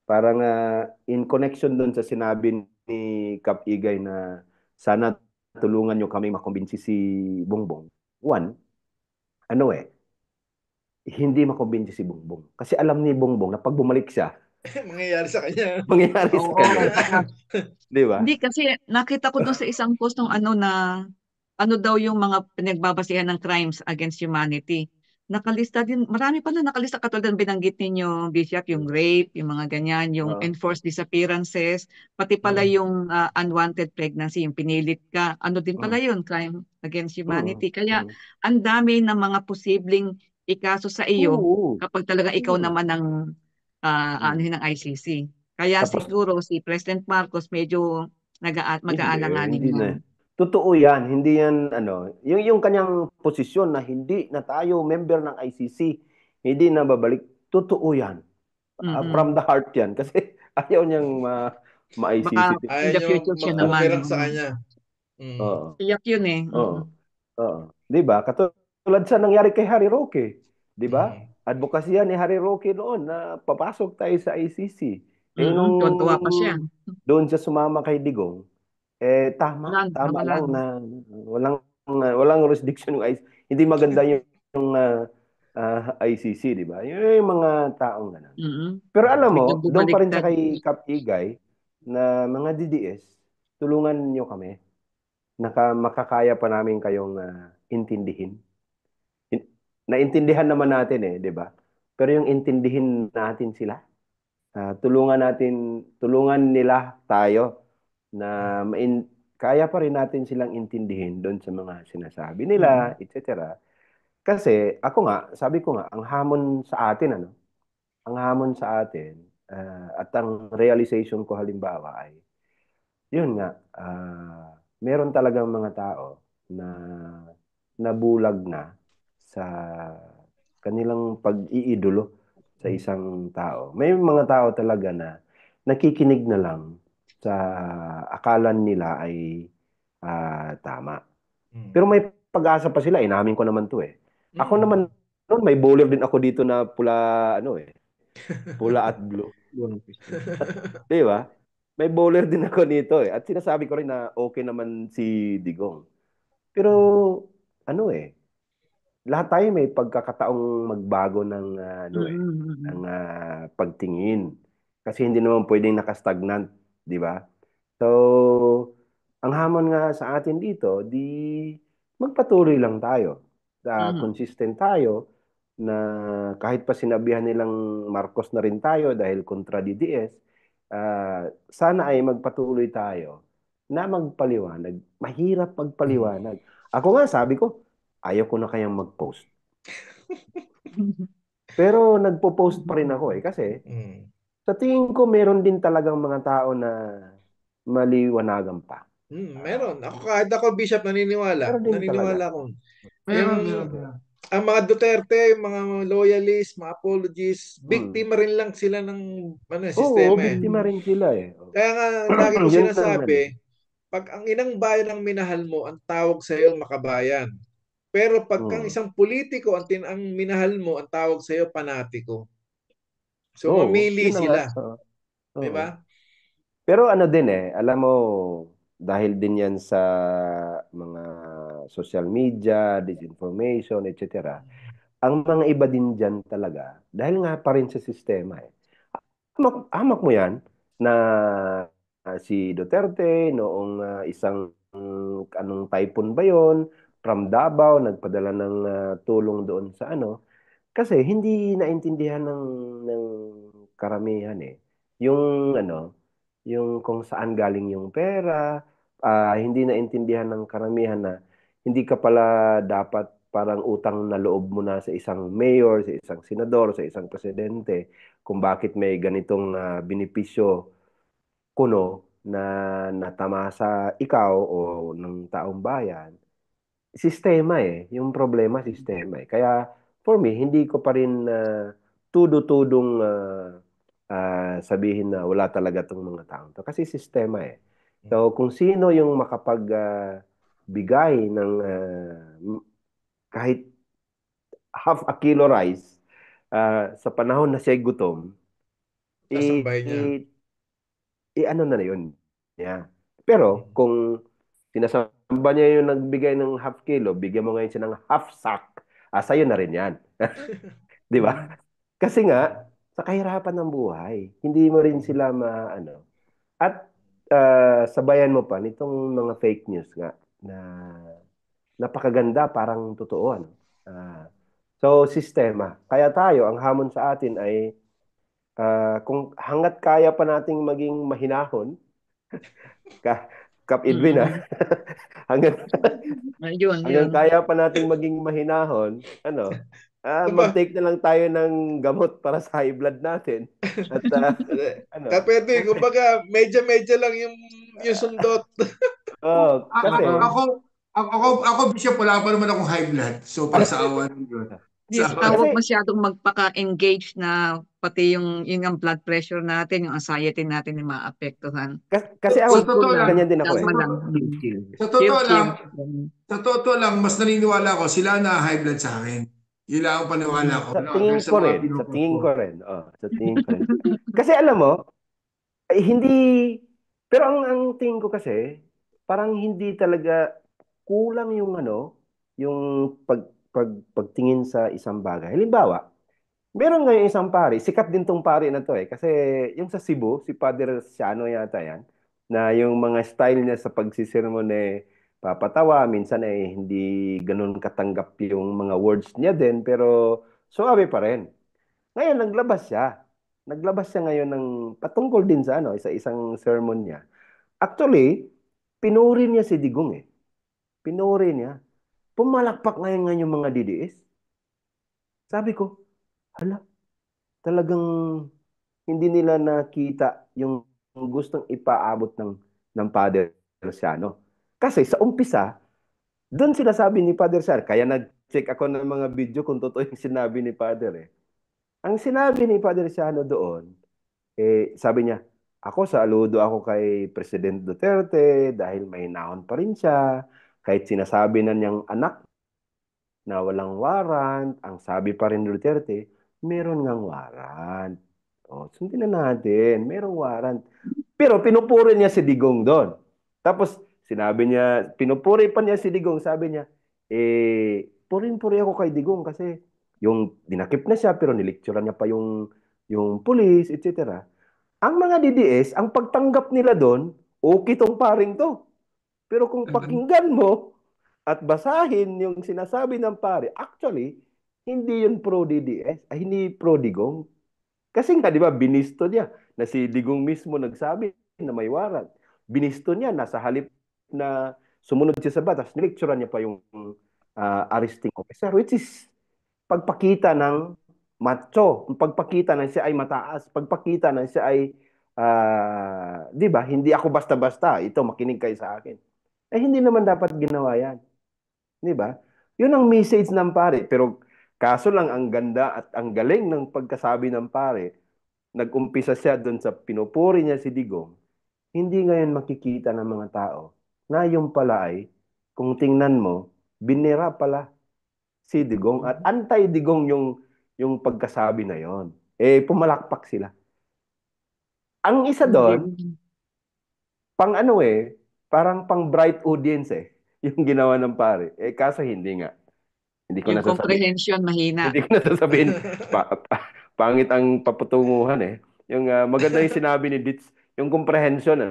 parang in connection doon sa sinabi ni Kap Igay na sana tulungan nyo kami makumbinsi si Bongbong. One, hindi makumbinsi si Bongbong. Kasi alam ni Bongbong na pag bumalik siya, mangyayari sa kanya. Mangyayari sa kanya. Di ba? Hindi, kasi nakita ko doon sa isang post ng ano daw yung mga pinagbabasihan ng crimes against humanity. Nakalista din, marami pala nakalista, katulad ng binanggit ninyo, Bishop, yung rape, yung mga ganyan, yung enforced disappearances, pati pala yung unwanted pregnancy, yung pinilit ka, ano din pala yun, crime against humanity. Kaya ang dami ng mga posibleng ikaso sa iyo kapag talaga ikaw naman ang ng ICC. Kaya siguro si President Marcos medyo mag-aalanganin na. Totoo yan, hindi yan yung kanyang posisyon na hindi na tayo member ng ICC, hindi na babalik. Totoo yan. From the heart yan kasi ayaw niyang ma-ICC. In the future siya naman. Sa kanya. Iyak yun Di ba? Katulad sa nangyari kay Harry Roque. Di ba? Advokasya ni Harry Roque noon na papasok tayo sa ICC. Tuwa pa siya. Doon siya sumama kay Digong. Tama lang na walang jurisdiction yung ICC. Hindi maganda yung ICC, di ba? Yung mga taong ganun. Pero alam mo, doon pa rin sa kay Kap Igay na mga DDS, tulungan niyo kami. Makakaya pa namin kayong intindihin. Naintindihan naman natin di ba? Pero yung intindihin natin sila, tulungan nila tayo na kaya pa rin natin silang intindihin doon sa mga sinasabi nila, etc. Kasi sabi ko nga, ang hamon sa atin, at ang realization ko halimbawa ay, yun nga, meron talagang mga tao na nabulag na sa kanilang pag-iidolo sa isang tao. May mga tao talaga na nakikinig na lang sa akala nila ay tama. Pero may pag-asa pa sila. Inamin ko naman to Ako naman noon may bowler din ako dito na pula pula at blue. Di ba? May bowler din ako dito At sinasabi ko rin na okay naman si Digong. Pero lahat tayo may pagkakataong magbago ng ng pagtingin. Kasi hindi naman pwedeng nakastagnant, di ba? So, ang hamon nga sa atin dito, di magpatuloy lang tayo. Consistent tayo na kahit pa sinabihan nilang Marcos na rin tayo dahil kontra DDS, sana ay magpatuloy tayo na magpaliwanag. Mahirap magpaliwanag. Ako nga, sabi ko, ayaw ko na kayang mag-post. Pero nagpo-post pa rin ako kasi sa tingin ko meron din talagang mga tao na maliwanagan pa. Meron. Kahit ako, Bishop, naniniwala. Naniniwala ako. Meron. Ang mga Duterte, mga loyalists, mga apologists, biktima rin lang sila ng sistema. Oo, biktima rin sila eh. Kaya nga, lagi ko sinasabi, pag ang inang bayan ang minahal mo, ang tawag sa iyo makabayan. Pero pag ang isang politiko ang minahal mo, ang tawag sa iyo panatiko. So mamili sila. Di ba? Pero ano din alam mo, dahil din yan sa mga social media, disinformation, etc. Ang mga iba din dyan talaga, dahil nga pa rin sa sistema hamak mo yan na si Duterte noong isang anong typhoon ba yon from Davao nagpadala ng tulong doon sa kasi hindi naintindihan ng karamihan yung yung kung saan galing yung pera, hindi naintindihan ng karamihan na hindi ka pala dapat parang utang na loob mo na sa isang mayor, sa isang senador, sa isang presidente, kung bakit may ganitong benepisyo kuno na natamasa ikaw o ng taong bayan. Sistema yung problema sistema Kaya for me, hindi ko pa rin tudo-tudong sabihin na wala talaga tong mga taong to kasi sistema So kung sino yung makapagbigay ng kahit half a kilo rice sa panahon na siya gutom, sasambay niya. Ano na yun. Pero kung sinasamba niya yung nagbigay ng half kilo, bigyan mo ngayon siya ng half sack, sa'yo na rin yan. Di ba? Kasi nga, sa kahirapan ng buhay, hindi mo rin sila At sabayan mo pa nitong mga fake news nga na napakaganda, parang totoo. So, sistema. Kaya tayo, ang hamon sa atin ay kung hanggat kaya pa nating maging mahinahon, Kap Edwin hanggang kaya pa nating maging mahinahon, mag-take na lang tayo ng gamot para sa high blood natin. At Kap Edwin, kumbaga medya-medya lang yung sundot. Kasi ako Bishop, wala pa naman akong high blood. So para sa awan yun. Huwag masyadong magpaka-engage na pati yung ang blood pressure natin, yung anxiety natin yung maapektuhan. Kasi ako, ganyan din ako Sa totoo lang, mas naniniwala ko, sila na high blood sa akin. Yun lang ang paniwala ko. Sa tingin ko rin. Kasi alam mo, hindi, pero ang tingin ko kasi, parang hindi talaga kulang yung yung pagtingin sa isang bagay. Halimbawa, meron ngayon isang pari, sikat din tong pari na to kasi yung sa Cebu, si Father Siano yata yan, na yung mga style niya sa pagsisermon papatawa, minsan hindi ganun katanggap yung mga words niya din, pero suabe pa rin. Ngayon, naglabas siya. Naglabas siya ngayon ng patungkol din sa sa isang sermon niya. Actually, pinuri niya si Digong Pinuri niya. Pumalakpak ngayon yung mga DDS. Sabi ko, hala, talagang hindi nila nakita yung gustong ipaabot ng Father Luciano. Kasi sa umpisa, doon sila sabi ni Father Luciano, kaya nag-check ako ng mga video kung totoo yung sinabi ni Father Ang sinabi ni Father Luciano doon, sabi niya, saludo ako kay President Duterte dahil may naon pa rin siya. Kahit sinasabi na niyang anak na walang warrant, ang sabi pa rin Duterte, meron ngang warrant. Sundin na natin, merong warrant. Pero pinupuri niya si Digong doon. Tapos sinabi niya, pinupuri pa niya si Digong, sabi niya, purin-puri ako kay Digong kasi yung dinakip na siya pero nilecturean niya pa yung police, etc. Ang mga DDS, ang pagtanggap nila doon, okay tong paring to. Pero kung pakinggan mo at basahin yung sinasabi ng pare, actually, hindi yun pro-DDS, ay hindi pro-Digong. Kasi nga, di ba, binisto niya na si Digong mismo nagsabi na may warrant. Binisto niya na sa halip na sumunod siya sa batas, nilecturean niya pa yung arresting officer, which is pagpakita ng macho, pagpakita na siya ay mataas, pagpakita na siya ay, di ba, hindi ako basta-basta, ito, makinig kayo sa akin. Hindi naman dapat ginawa yan. Di ba? Yun ang message ng pare. Pero kaso lang ang ganda at ang galing ng pagkasabi ng pare, nag-umpisa siya doon sa pinupuri niya si Digong, hindi ngayon makikita ng mga tao na yung pala ay, kung tingnan mo, binira pala si Digong at anti-Digong yung pagkasabi na yon. Pumalakpak sila. Ang isa doon, pang parang pang bright audience yung ginawa ng pare. Kaso hindi nga. Hindi ko yung nasasabihin. comprehension mahina. Hindi ko nasasabihin. Pangit ang paputunguhan Yung maganda yung sinabi ni Ditz, yung comprehension ng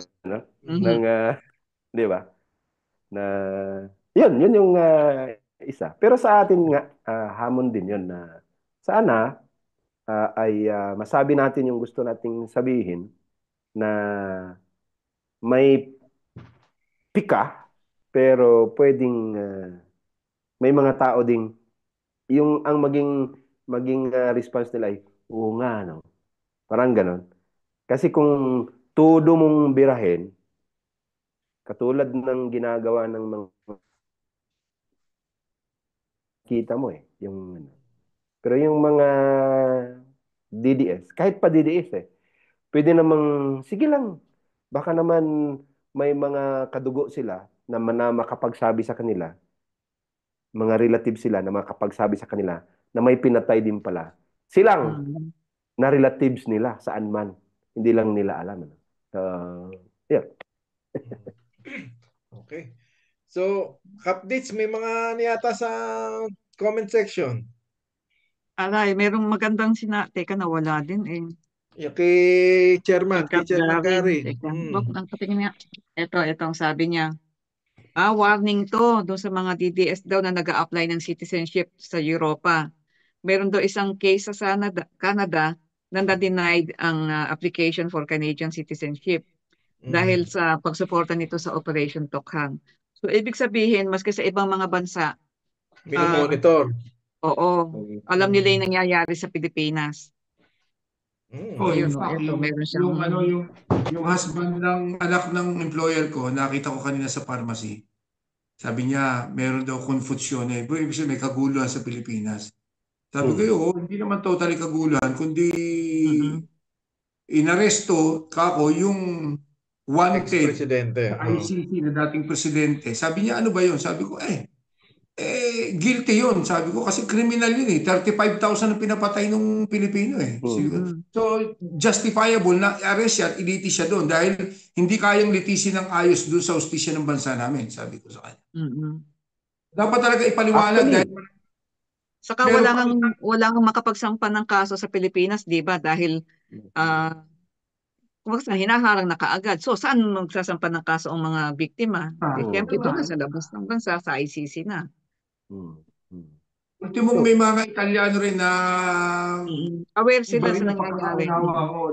di ba? Na yun yung isa. Pero sa atin nga hamon din yun na sana ay masabi natin yung gusto nating sabihin na may pika pero pwedeng may mga tao ding yung ang maging response nila ay oo nga no. Parang ganon. Kasi kung todo mong birahin katulad ng ginagawa ng mga kita mo yung pero yung mga DDS, kahit pa DDS pwede namang sige lang. Baka naman may mga kadugo sila na makapagsabi sa kanila, mga relatives sila na makapagsabi sa kanila na may pinatay din pala. Silang na relatives nila saan man. Hindi lang nila alam. Yeah. Okay. So, updates, may mga niyata sa comment section. Alay, merong magandang Teka, nawala din Yung kay Chairman, kay Chairman Gary. Ang patingin niya. Ito ang sabi niya. Warning to doon sa mga DDS daw na nag-a-apply ng citizenship sa Europa. Meron daw isang case sa Canada na na-denied ang application for Canadian citizenship dahil sa pagsuporta nito sa Operation Tokhang. So, ibig sabihin, maski sa ibang mga bansa, minomonitor. Oo. Alam nila yung nangyayari sa Pilipinas. In fact, yung husband ng anak ng employer ko, nakita ko kanina sa pharmacy. Sabi niya, meron daw confusion ibig sabihin, may kaguluhan sa Pilipinas. Sabi ko, hindi naman totally kaguluhan, kundi inaresto kako yung wanted sa ICC na dating presidente. Sabi niya, ano ba yun? Sabi ko, guilty yun. Sabi ko, kasi criminal yun 35,000 ang pinapatay ng Pilipino So, justifiable na arrest siya at iliti siya doon dahil hindi kayang litisin ng ayos doon sa hustisya ng bansa namin. Sabi ko sa kanya. Dapat talaga ipaliwanag dahil saka wala kang makapagsampa ng kaso sa Pilipinas, di ba? Dahil hinaharang na kaagad. So, saan magsasampa ng kaso ang mga biktima? Siyempre, doon sa labas ng bansa, sa ICC na. Ultimong may mga Italiano rin na aware sila sa nangyayari.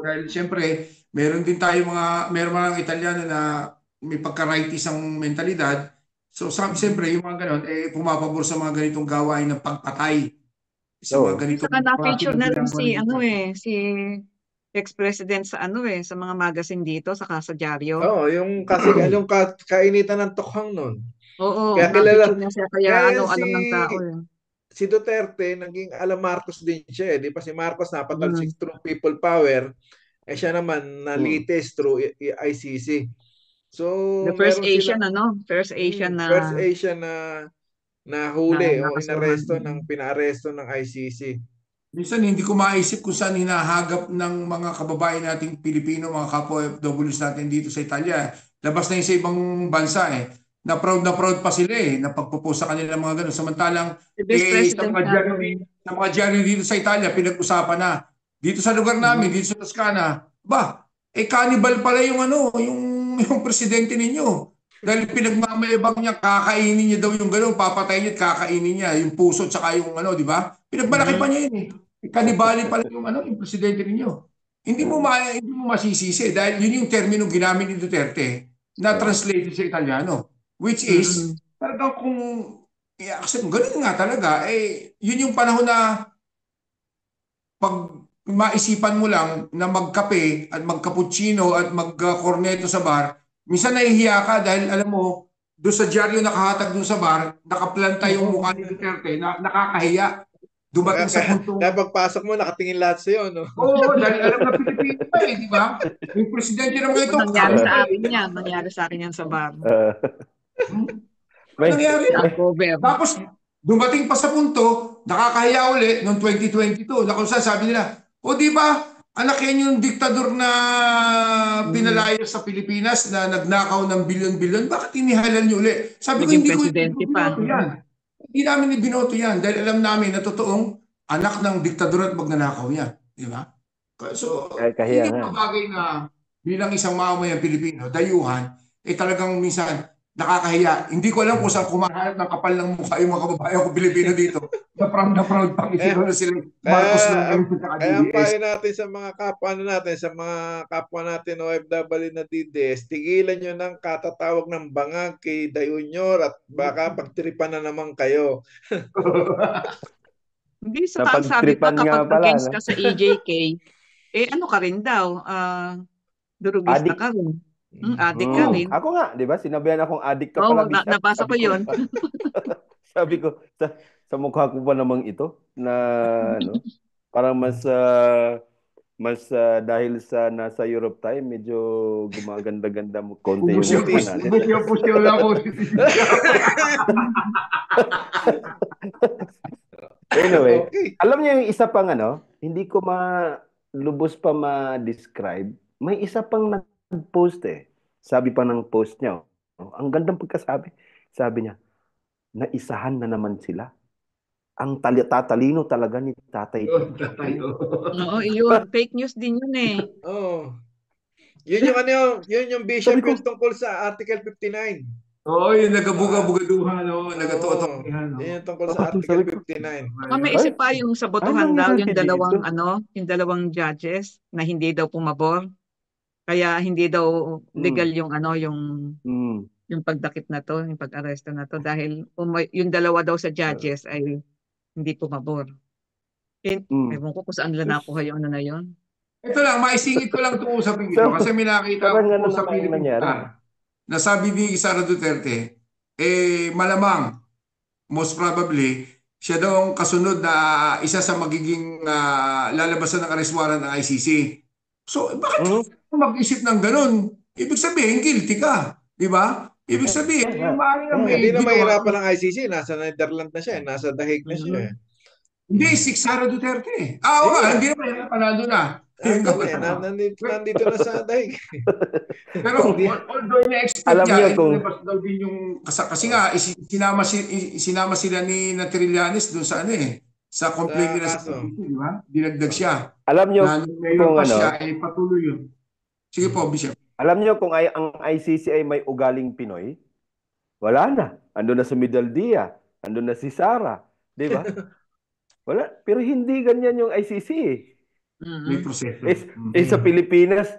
Dahil siyempre, meron mga Italiano na may pagka-righties ang mentalidad. So, siyempre, yung mga ganon, pumapabor sa mga ganitong gawain ng pagpatay. Sa mga ganitong saka na-feature na rin si ex-president sa sa mga magazine dito, saka sa dyaryo. Yung kainitan ng Tokhang nun. Oo, kaya kilala alam ng tao Si Duterte, naging alam Marcos din siya Di ba si Marcos napatalsik through people power, siya naman nalitis through ICC. So, the first Asian First Asian na huli o inaresto pinaaresto ng ICC. Minsan hindi ko maisip kung saan hinahagap ng mga kababayan nating Pilipino, mga kapwa OFWs natin dito sa Italia. Labas na yun sa ibang bansa na proud pa sila na pagpo-post sa kanila mga ganun. Samantalang sa mga diaryo dito sa Italia, pinag-usapan na. Dito sa lugar namin, dito sa Toscana, cannibal pala yung yung presidente ninyo. Dahil pinagmamayabang niya, kakainin niya daw yung gano'n, papatayin niya at kakainin niya, yung puso at saka yung di ba? Pinagmalaki pa niya yun Cannibal pala yung presidente ninyo. Hindi mo masisisi dahil yun yung termino ginamit ni Duterte na translated sa Italiano. Which is, talagang kung i-accept mo, ganun nga talaga, yun yung panahon na pag maisipan mo lang na magkape at magkapuccino at magkorneto sa bar, minsan nahihiya ka dahil alam mo, doon sa dyaryo nakahatag doon sa bar, nakaplanta yung mukha ni Duterte, nakakahiya. Dumating sa punto. Kaya pagpasok mo, nakatingin lahat sa'yo, no? Oo, dahil alam na Pilipino pa di ba? Yung presidente naman ito. Nangyari sa akin yan. Nangyari sa akin yan sa bar. Nangyari. Tapos, dumating pa sa punto, nakakahiya uli noong 2022. Na kung saan sabi nila, di ba, anak yan yung diktador na pinalayo sa Pilipinas na nagnakaw ng bilyon-bilyon, bakit inihalal niyo uli? Sabi ko, hindi ko binoto yan. Hindi namin ibinoto yan dahil alam namin na totoong anak ng diktador at magnanakaw yan. Di ba? So, hindi pa bagay na bilang isang mamamayang Pilipino, dayuhan, talagang minsan nakakahiya. Hindi ko alam kung saan kumahanap ng kapal ng mukha yung mga kababayan ko Pilipino dito. Na proud pang isip na sila. Marcos na kaya ang payo natin sa mga kapwa natin OFW na DDS, tigilan nyo ng katatawag ng bangag kay Dayunyor at baka pagtripan na naman kayo. Hindi sa sabi pa kapag against ka sa EJK, ano ka rin daw, durugista ka rin. Adik ka rin. Ako nga, di ba? Sinabihan akong adik ka pala. Nabasa ko yun. Sabi ko, sa mukha ko pa namang ito, na parang mas dahil sa nasa Europe tayo, medyo gumaganda-ganda mo konti yung mukha natin. Anyway, alam niyo yung isa pang hindi ko lubos pa ma-describe. May isa pang nag-post Sabi pa ng post niya, ang gandang pagkasabi. Sabi niya, naisahan na naman sila. Ang tatalino talaga ni Tatay. Oo, yun. Fake news din yun Yun yung bishop yung tungkol sa Article 59. Oo, yung nagabuga-bugaduhan, nagatuot-tukihan. Yun yung tungkol sa Article 59. May isip pa yung sa botohan daw, yung dalawang judges na hindi daw pumabor. Kaya hindi daw legal yung yung pagdakip na to, yung pag-aresto na to dahil yung dalawa daw sa judges ay hindi pumabor. Ewan ko kung saan nila nakuha yung na yun. Ito lang, maisingit ko lang itong usapin ito kasi may nakita ko sa Pilipinas na sabi ni Sara Duterte, malamang, most probably, siya daw ang kasunod na isa sa magiging lalabasan ng arrest warrant ng ICC. So, bakit mag-isip ng ganun? Ibig sabihin, guilty ka. Di ba? Ibig sabihin, hindi na mahirapan ng ICC. Nasa Netherlands na siya. Nasa The Hague na siya. Hindi, si Sara Duterte. Hindi na mahirapan. Nandun na. Nandito na sa The Hague. Pero although na-expect niya, daw din yung, kasi nga, sinama sila ni Trillanes doon sa sa complaint nila sa PCC, di ba? Dinagdag siya. Alam niyo kung siya ay patuloy yun. Sige po, Bishop. Alam niyo kung ang ICC ay may ugaling Pinoy? Wala na. Ando na si Midaldia. Ando na si Sara. Di ba? Wala. Pero hindi ganyan yung ICC. May proseso. Sa Pilipinas,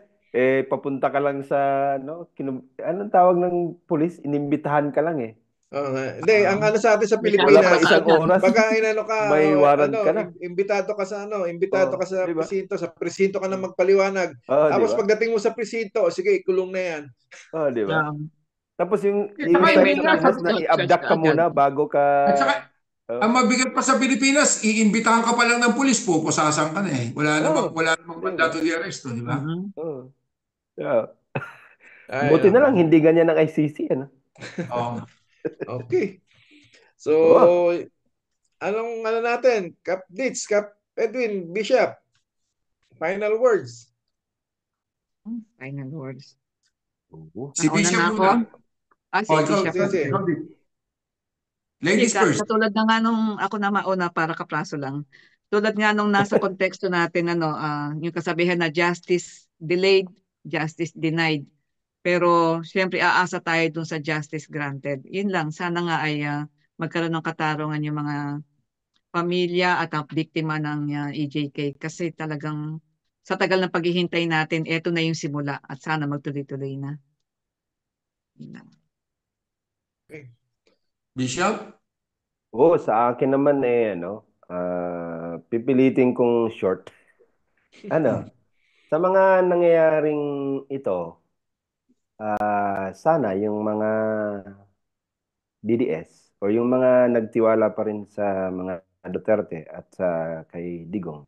papunta ka lang sa, anong tawag ng pulis? Inimbitahan ka lang Hindi, ang sa atin sa Pilipinas, isang oras, baka may warrant ka na. Imbitado ka sa diba? Presinto, sa presinto ka na magpaliwanag. Tapos diba? Pagdating mo sa presinto, sige, ikulong na yan. Diba? Tapos yung na i-abduct ka muna bago ka... At saka, ang mabigat pa sa Pilipinas, iimbitahan ka pa lang ng pulis, pupusasan ka na Wala namang mandato di arresto, di ba? Buti na lang, hindi ganyan ang ICC, Okay. So, anong natin? Cap Ditz, Cap Edwin, Bishop. Final words. Final words. Si Bishop muna. Hindi siya Ladies first. Katulad na nga nung ako na mauna para kapraso lang. Tulad nga nung nasa konteksto natin, yung kasabihan na justice delayed, justice denied. Pero siyempre aasa tayo dun sa justice granted. Yun lang, sana nga ay magkaroon ng katarungan yung mga pamilya at ang biktima ng EJK. Kasi talagang sa tagal ng paghihintay natin, eto na yung simula at sana magtuloy-tuloy na. Yun lang. Bishop? Sa akin naman pipilitin kong short. Sa mga nangyayaring ito, sana yung mga DDS o yung mga nagtiwala pa rin sa mga Duterte at sa kay Digong.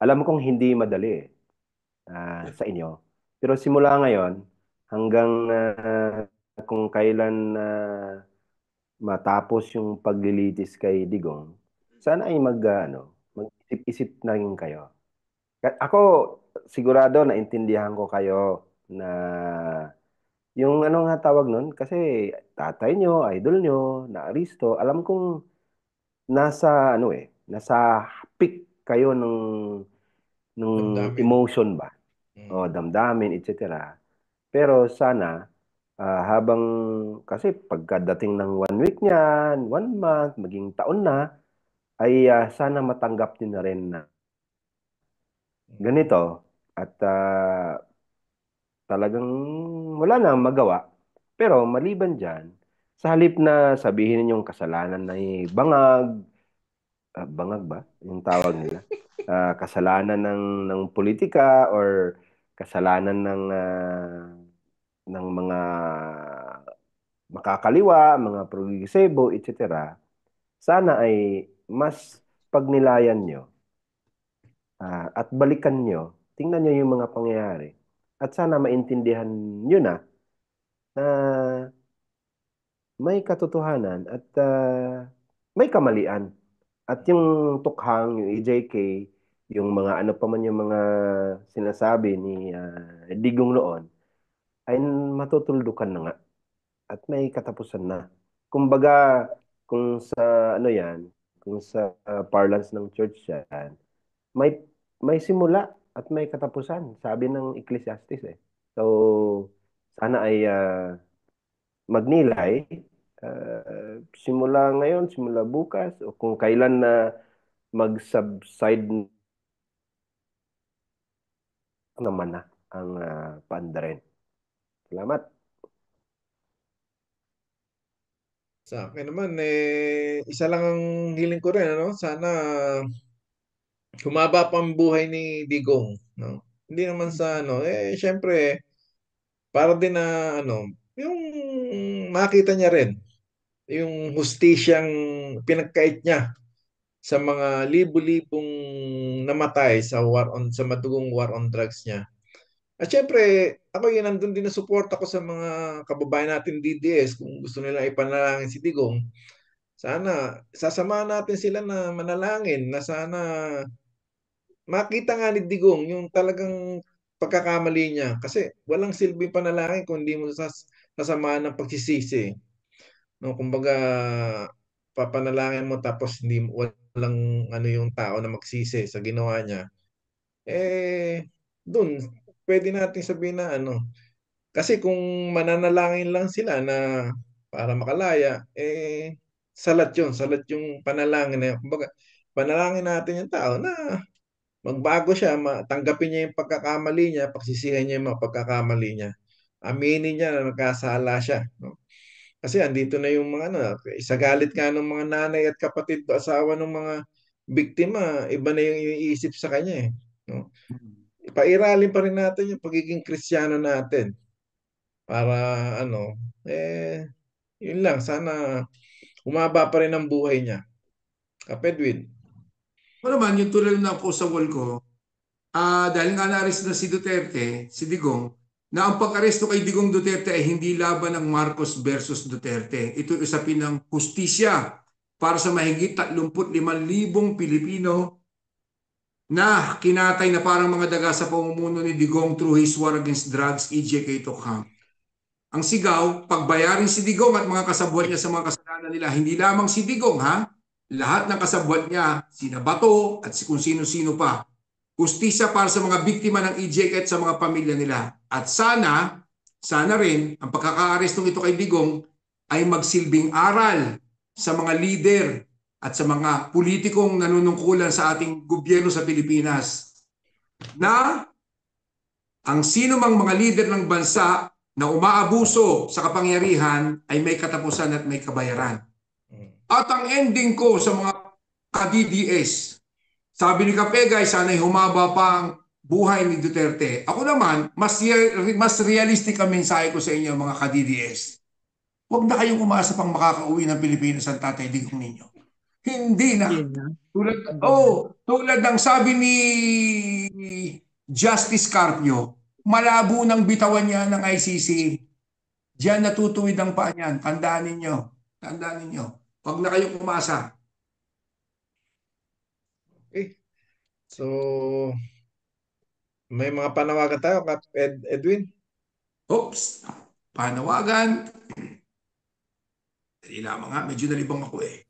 Alam kong hindi madali sa inyo. Pero simula ngayon hanggang kung kailan matapos yung paglilitis kay Digong, sana ay mag-isip-isip na rin kayo. Ako, sigurado naintindihan ko kayo na yung nga tawag nun, kasi tatay nyo, idol nyo, na Aristo, alam kong nasa peak kayo ng emotion ba? O damdamin, etc. Pero sana, kasi pagkadating ng 1 week niyan, 1 month, maging taon na, ay sana matanggap nyo na rin na ganito at talagang wala na magawa. Pero maliban dyan, sa halip na sabihin ninyong kasalanan na bangag ba? Yung tawag nila. Kasalanan ng politika or kasalanan ng mga makakaliwa, mga progresibo, etc. Sana ay mas pagnilayan nyo at balikan nyo, tingnan nyo yung mga pangyayari. At sana maintindihan nyo na may katotohanan at may kamalian. At yung tukhang, yung EJK, yung mga ano pa man yung mga sinasabi ni Digong noon, ay matutuldukan na nga. At may katapusan na. Kumbaga, kung sa kung sa parlance ng church yan, may simula at may katapusan, sabi ng Ecclesiastes . So, sana ay magnilay, simula ngayon, simula bukas, o kung kailan na mag-subside naman na ang paandarin. Salamat. Sa akin naman, isa lang ang hiling ko rin, sana humaba pa ang buhay ni Digong. No? Hindi naman sa syempre, para din na yung makita niya rin yung hustisyang pinagkait niya sa mga libu-libong namatay sa madugong war on drugs niya. At syempre, ako nandun din na support ako sa mga kababayan natin DDS kung gusto nila ipanalangin si Digong. Sana sasamahan natin sila na manalangin na sana makita nga ni Digong yung talagang pagkakamali niya. Kasi walang silbing panalangin kung hindi mo sasamahan ng pagsisisi. No, kumbaga papanalangin mo tapos walang yung tao na magsisi sa ginawa niya. Doon pwede nating sabihin na kasi kung mananalangin lang sila na para makalaya, salat yung panalangin na yun. Kumbaga, panalangin natin yung tao na magbago siya, tanggapin niya yung pagkakamali niya, pagsisihan niya yung mga pagkakamali niya. Aminin niya na nagkasala siya. No? Kasi andito na yung mga isagalit ka ng mga nanay at kapatid o asawa ng mga biktima, iba na yung iniisip sa kanya . No? Ipairalin pa rin natin yung pagiging Kristiyano natin. Para yun lang, sana humaba pa rin ang buhay niya. Kapedwin. Naman, yung tulad na po sa wall ko, dahil nga na-arrest na si Duterte, si Digong, na ang pag-aresto kay Digong Duterte ay hindi laban ng Marcos versus Duterte. Ito usapin ng hustisya para sa mahigit 35,000 Pilipino na kinatay na parang mga daga sa pamumuno ni Digong through his war against drugs, EJK Tokham. Ang sigaw, pagbayarin si Digong at mga kasabwat niya sa mga kasalanan nila. Hindi lamang si Digong, ha? Lahat ng kasabwat niya, sina Bato at kung sino-sino pa. Hustisya para sa mga biktima ng EJK at sa mga pamilya nila. At sana rin, ang pagkakaarestong ito kay Digong ay magsilbing aral sa mga leader at sa mga politikong nanunungkulan sa ating gobyerno sa Pilipinas na ang sino mang mga leader ng bansa na umaabuso sa kapangyarihan ay may katapusan at may kabayaran. At ang ending ko sa mga ka-DDS, sabi ni Kapegay, sana'y humaba pa ang buhay ni Duterte. Ako naman, mas realistic ang mensahe ko sa inyo mga ka-DDS. Huwag na kayong umasa pang makakauwi ng Pilipinas ang Tatay Digong ninyo. Hindi na. Tulad ng sabi ni Justice Carpio, malabo ng bitawan niya ng ICC. Diyan natutuwid ang paa niyan. Tandaan ninyo. Tandaan ninyo. Huwag na kayong umasa. Okay. So, may mga panawagan tayo, Kap Edwin? Oops. Panawagan. Dali lamang nga. Medyo nalibang ako eh.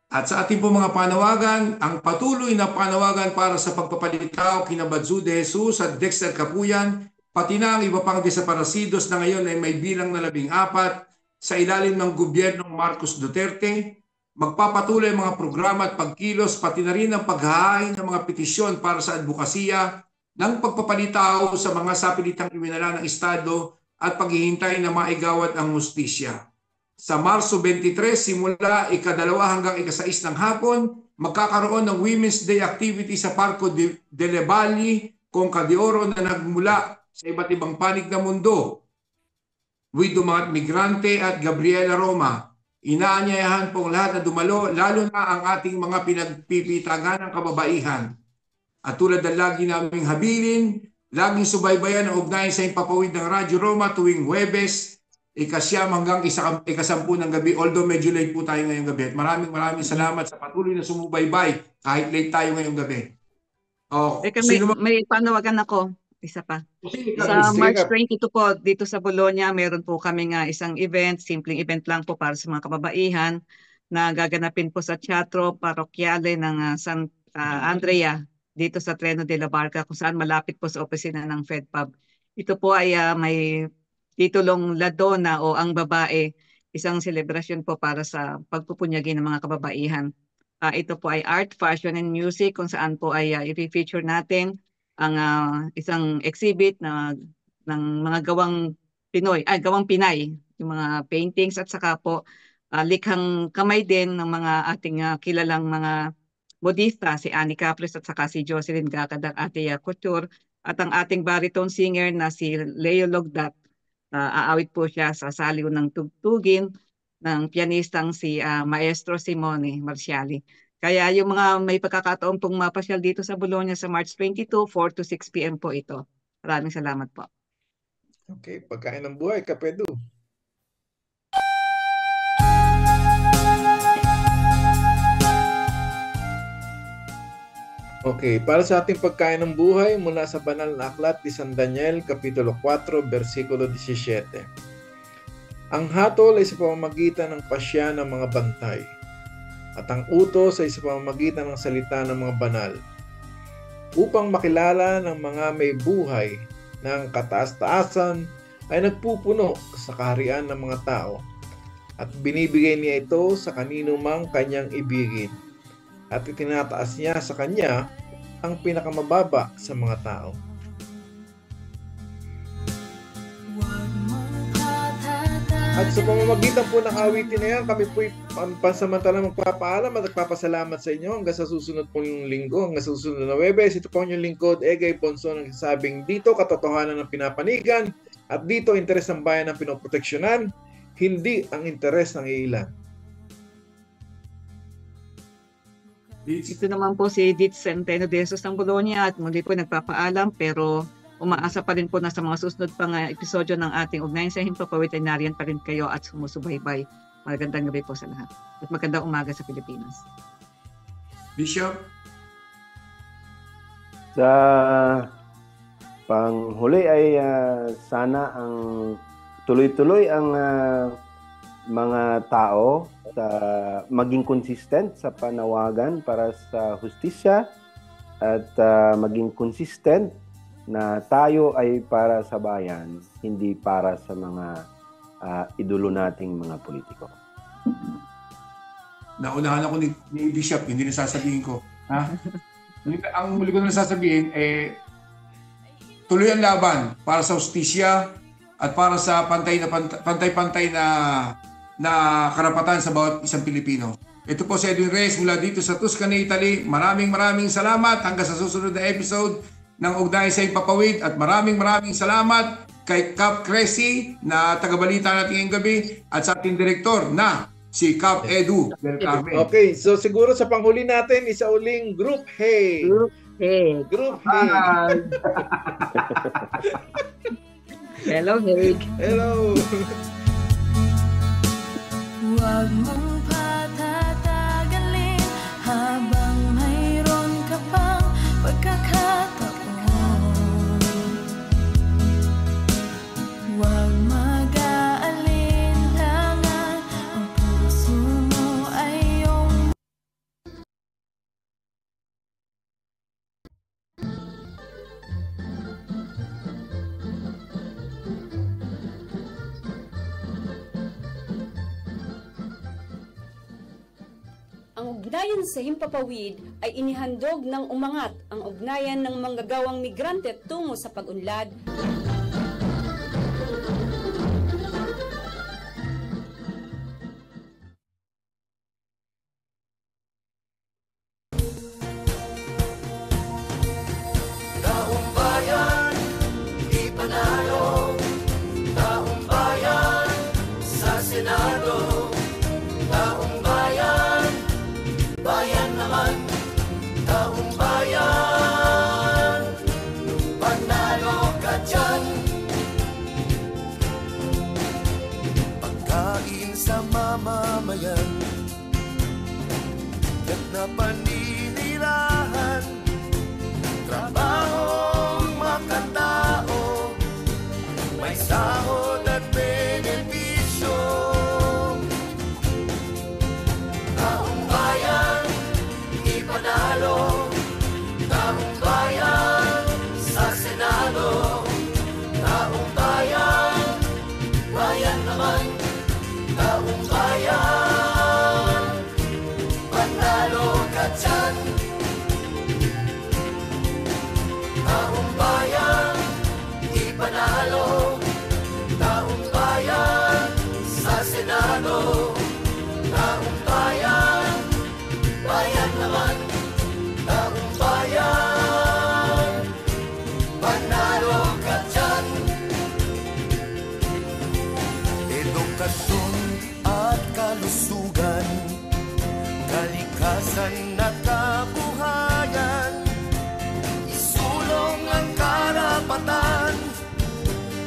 At sa ating po mga panawagan, ang patuloy na panawagan para sa pagpapalitaw kina Badzu de Jesus at Dexter Kapuyan, pati na ang iba pang desaparecidos na ngayon ay may bilang na 14 sa ilalim ng gobyernong Marcos Duterte, magpapatuloy ang mga programa at pagkilos, pati na rin ang paghahain ng mga petisyon para sa advokasya ng pagpapalitaw sa mga sapilitang iwinala ng Estado at paghihintay na maigawad ang hustisya. Sa Marso 23, simula ika-2 hanggang ika-6 ng hapon, magkakaroon ng Women's Day activity sa Parco de Levalli, Conca de Oro na nagmula sa iba't ibang panig ng mundo. With mga migrante at Gabriela Roma, inaanyayahan pong lahat na dumalo, lalo na ang ating mga pinagpipitagan ng kababaihan. At tulad ng lagi naming habilin, laging subaybayan ang ugnayan sa impapawid ng Radyo Roma tuwing Huwebes, ika-9 hanggang ika-10 ng gabi, although medyo late po tayo ngayong gabi. At maraming salamat sa patuloy na sumubaybay kahit late tayo ngayong gabi. May panawagan ako, isa pa. Sa March 22 po, dito sa Bologna, meron po kaming isang event, simpleng event lang po para sa mga kababaihan na gaganapin po sa Teatro Parroquiale ng San Andrea, dito sa Treno de la Barca, kung saan malapit po sa opisina ng FedPub. Ito po ay may titulong La Donna o Ang Babae, isang selebrasyon po para sa pagpupunyagi ng mga kababaihan. Ito po ay art, fashion, and music kung saan po ay i-feature natin ang isang exhibit ng mga gawang Pinay, yung mga paintings at saka po likhang kamay din ng mga ating kilalang mga modista, si Annie Capres at saka si Jocelyn Gacad, ate couture, at ang ating baritone singer na si Leo Logdat. Aawit po siya sa saliw ng tugtugin ng pianistang si Maestro Simone Marciali. Kaya yung mga may pagkakataon pong mapasyal dito sa Bologna sa March 22, 4 to 6 p.m. po ito. Maraming salamat po. Okay, pagkain ng buhay, Kapedu. Okay, para sa ating pagkain ng buhay mula sa banal na aklat ni San Daniel, Kapitulo 4, versikulo 17. Ang hatol ay sa pamamagitan ng pasya ng mga bantay, at ang utos ay sa pamamagitan ng salita ng mga banal, upang makilala ng mga may buhay na ang kataas-taasan ay nagpupuno sa kaharian ng mga tao, at binibigay niya ito sa kanino mang kanyang ibigin, at itinataas niya sa kanya ang pinakamababa sa mga tao. At sa pamamagitan po ng awitin na yan, kami po'y pansamantalang magpapaalam at nagpapasalamat sa inyo hanggang sa susunod pong linggo, hanggang sa susunod na Huwebes. Ito po yung lingkod, Egay Bonso, nagsasabing dito katotohanan ng pinapanigan at dito interes ng bayan ang pinoproteksyonan, hindi ang interes ng ilan. Ito naman po si Edith Centeno de Jesus ng Bologna at muli po nagpapaalam, pero umaasa pa rin po na sa mga susunod pang episodyo ng ating Ugnayan sa Himpapawid ay nariyan pa rin kayo at sumusubaybay. Magandang gabi po sa lahat at magandang umaga sa Pilipinas. Bishop? Panghuli ay sana ang tuloy-tuloy ang mga tao sa maging consistent sa panawagan para sa hustisya at maging consistent na tayo ay para sa bayan, hindi para sa mga idolo nating mga politiko. Naunahan ako ni Bishop, hindi na sasabihin ko. Ha? Ang muli ko na sasabihin, tuloy ang laban para sa hustisya at para sa pantay-pantay na karapatan sa bawat isang Pilipino. Ito po si Edwin Reyes mula dito sa Tuscany, Italy. Maraming salamat hanggang sa susunod na episode ng Ugnayan sa Himpapawid at maraming salamat kay Cap Cressy na tagabalita natin ngayong gabi at sa ating direktor na si Cap Edu del Carmen. Okay, so siguro sa panghuli natin, isa uling Group Hey. Group Hey. Hello, Haig. Hello. Huwag mong patatagalin habang mayroon ka pang pagkakataon. Huwag mag-aalinlangan, ang puso mo ay iyong Ang ugnayan sa Himpapawid ay inihandog ng umangat ang ugnayan ng manggagawang migrante tungo sa pag-unlad. Taong bayan, di panalo. Taong bayan, sa Senado. Taong bayan, bayan naman. Taong bayan, panalo ka dyan. Pagkain sa mamamayan, at na paninirahan, trabahong makatao, may sahod at benepisyo. Taong bayan, di panalo. Taong bayan, sa Senado. Taong bayan, bayan naman. Taong bayan, panalo ka dyan. Taong bayan, di panalo. Taong bayan, sa Senado. Taong bayan, bayan naman. Taong bayan, panalo ka dyan. Edukasyon at kalusugan, kalikasan at kabuhayan, isulong ang karapatan,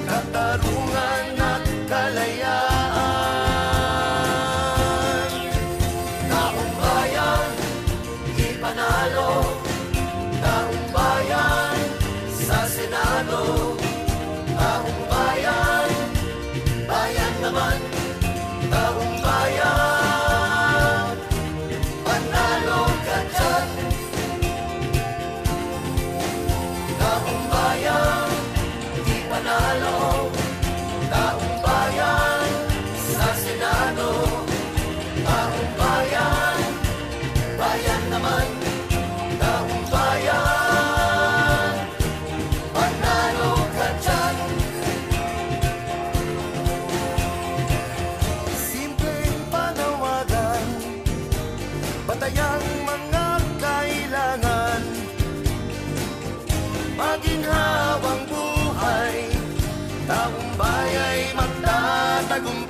katarungan at kalayaan. Taong bayan, di panalo. Taong bayan, sa Senado. Taong bayan, bayan naman. Taong bayan, panalo ka dyan. Taong bayan, di panalo. Taong bayan, sa Senado. Taong bayan, bayan naman. Taong bayan, panalo ka dyan. Simpleng panawagan, batayang mga kailangan, maginhawang buhay, taong baya'y magtatagumpay.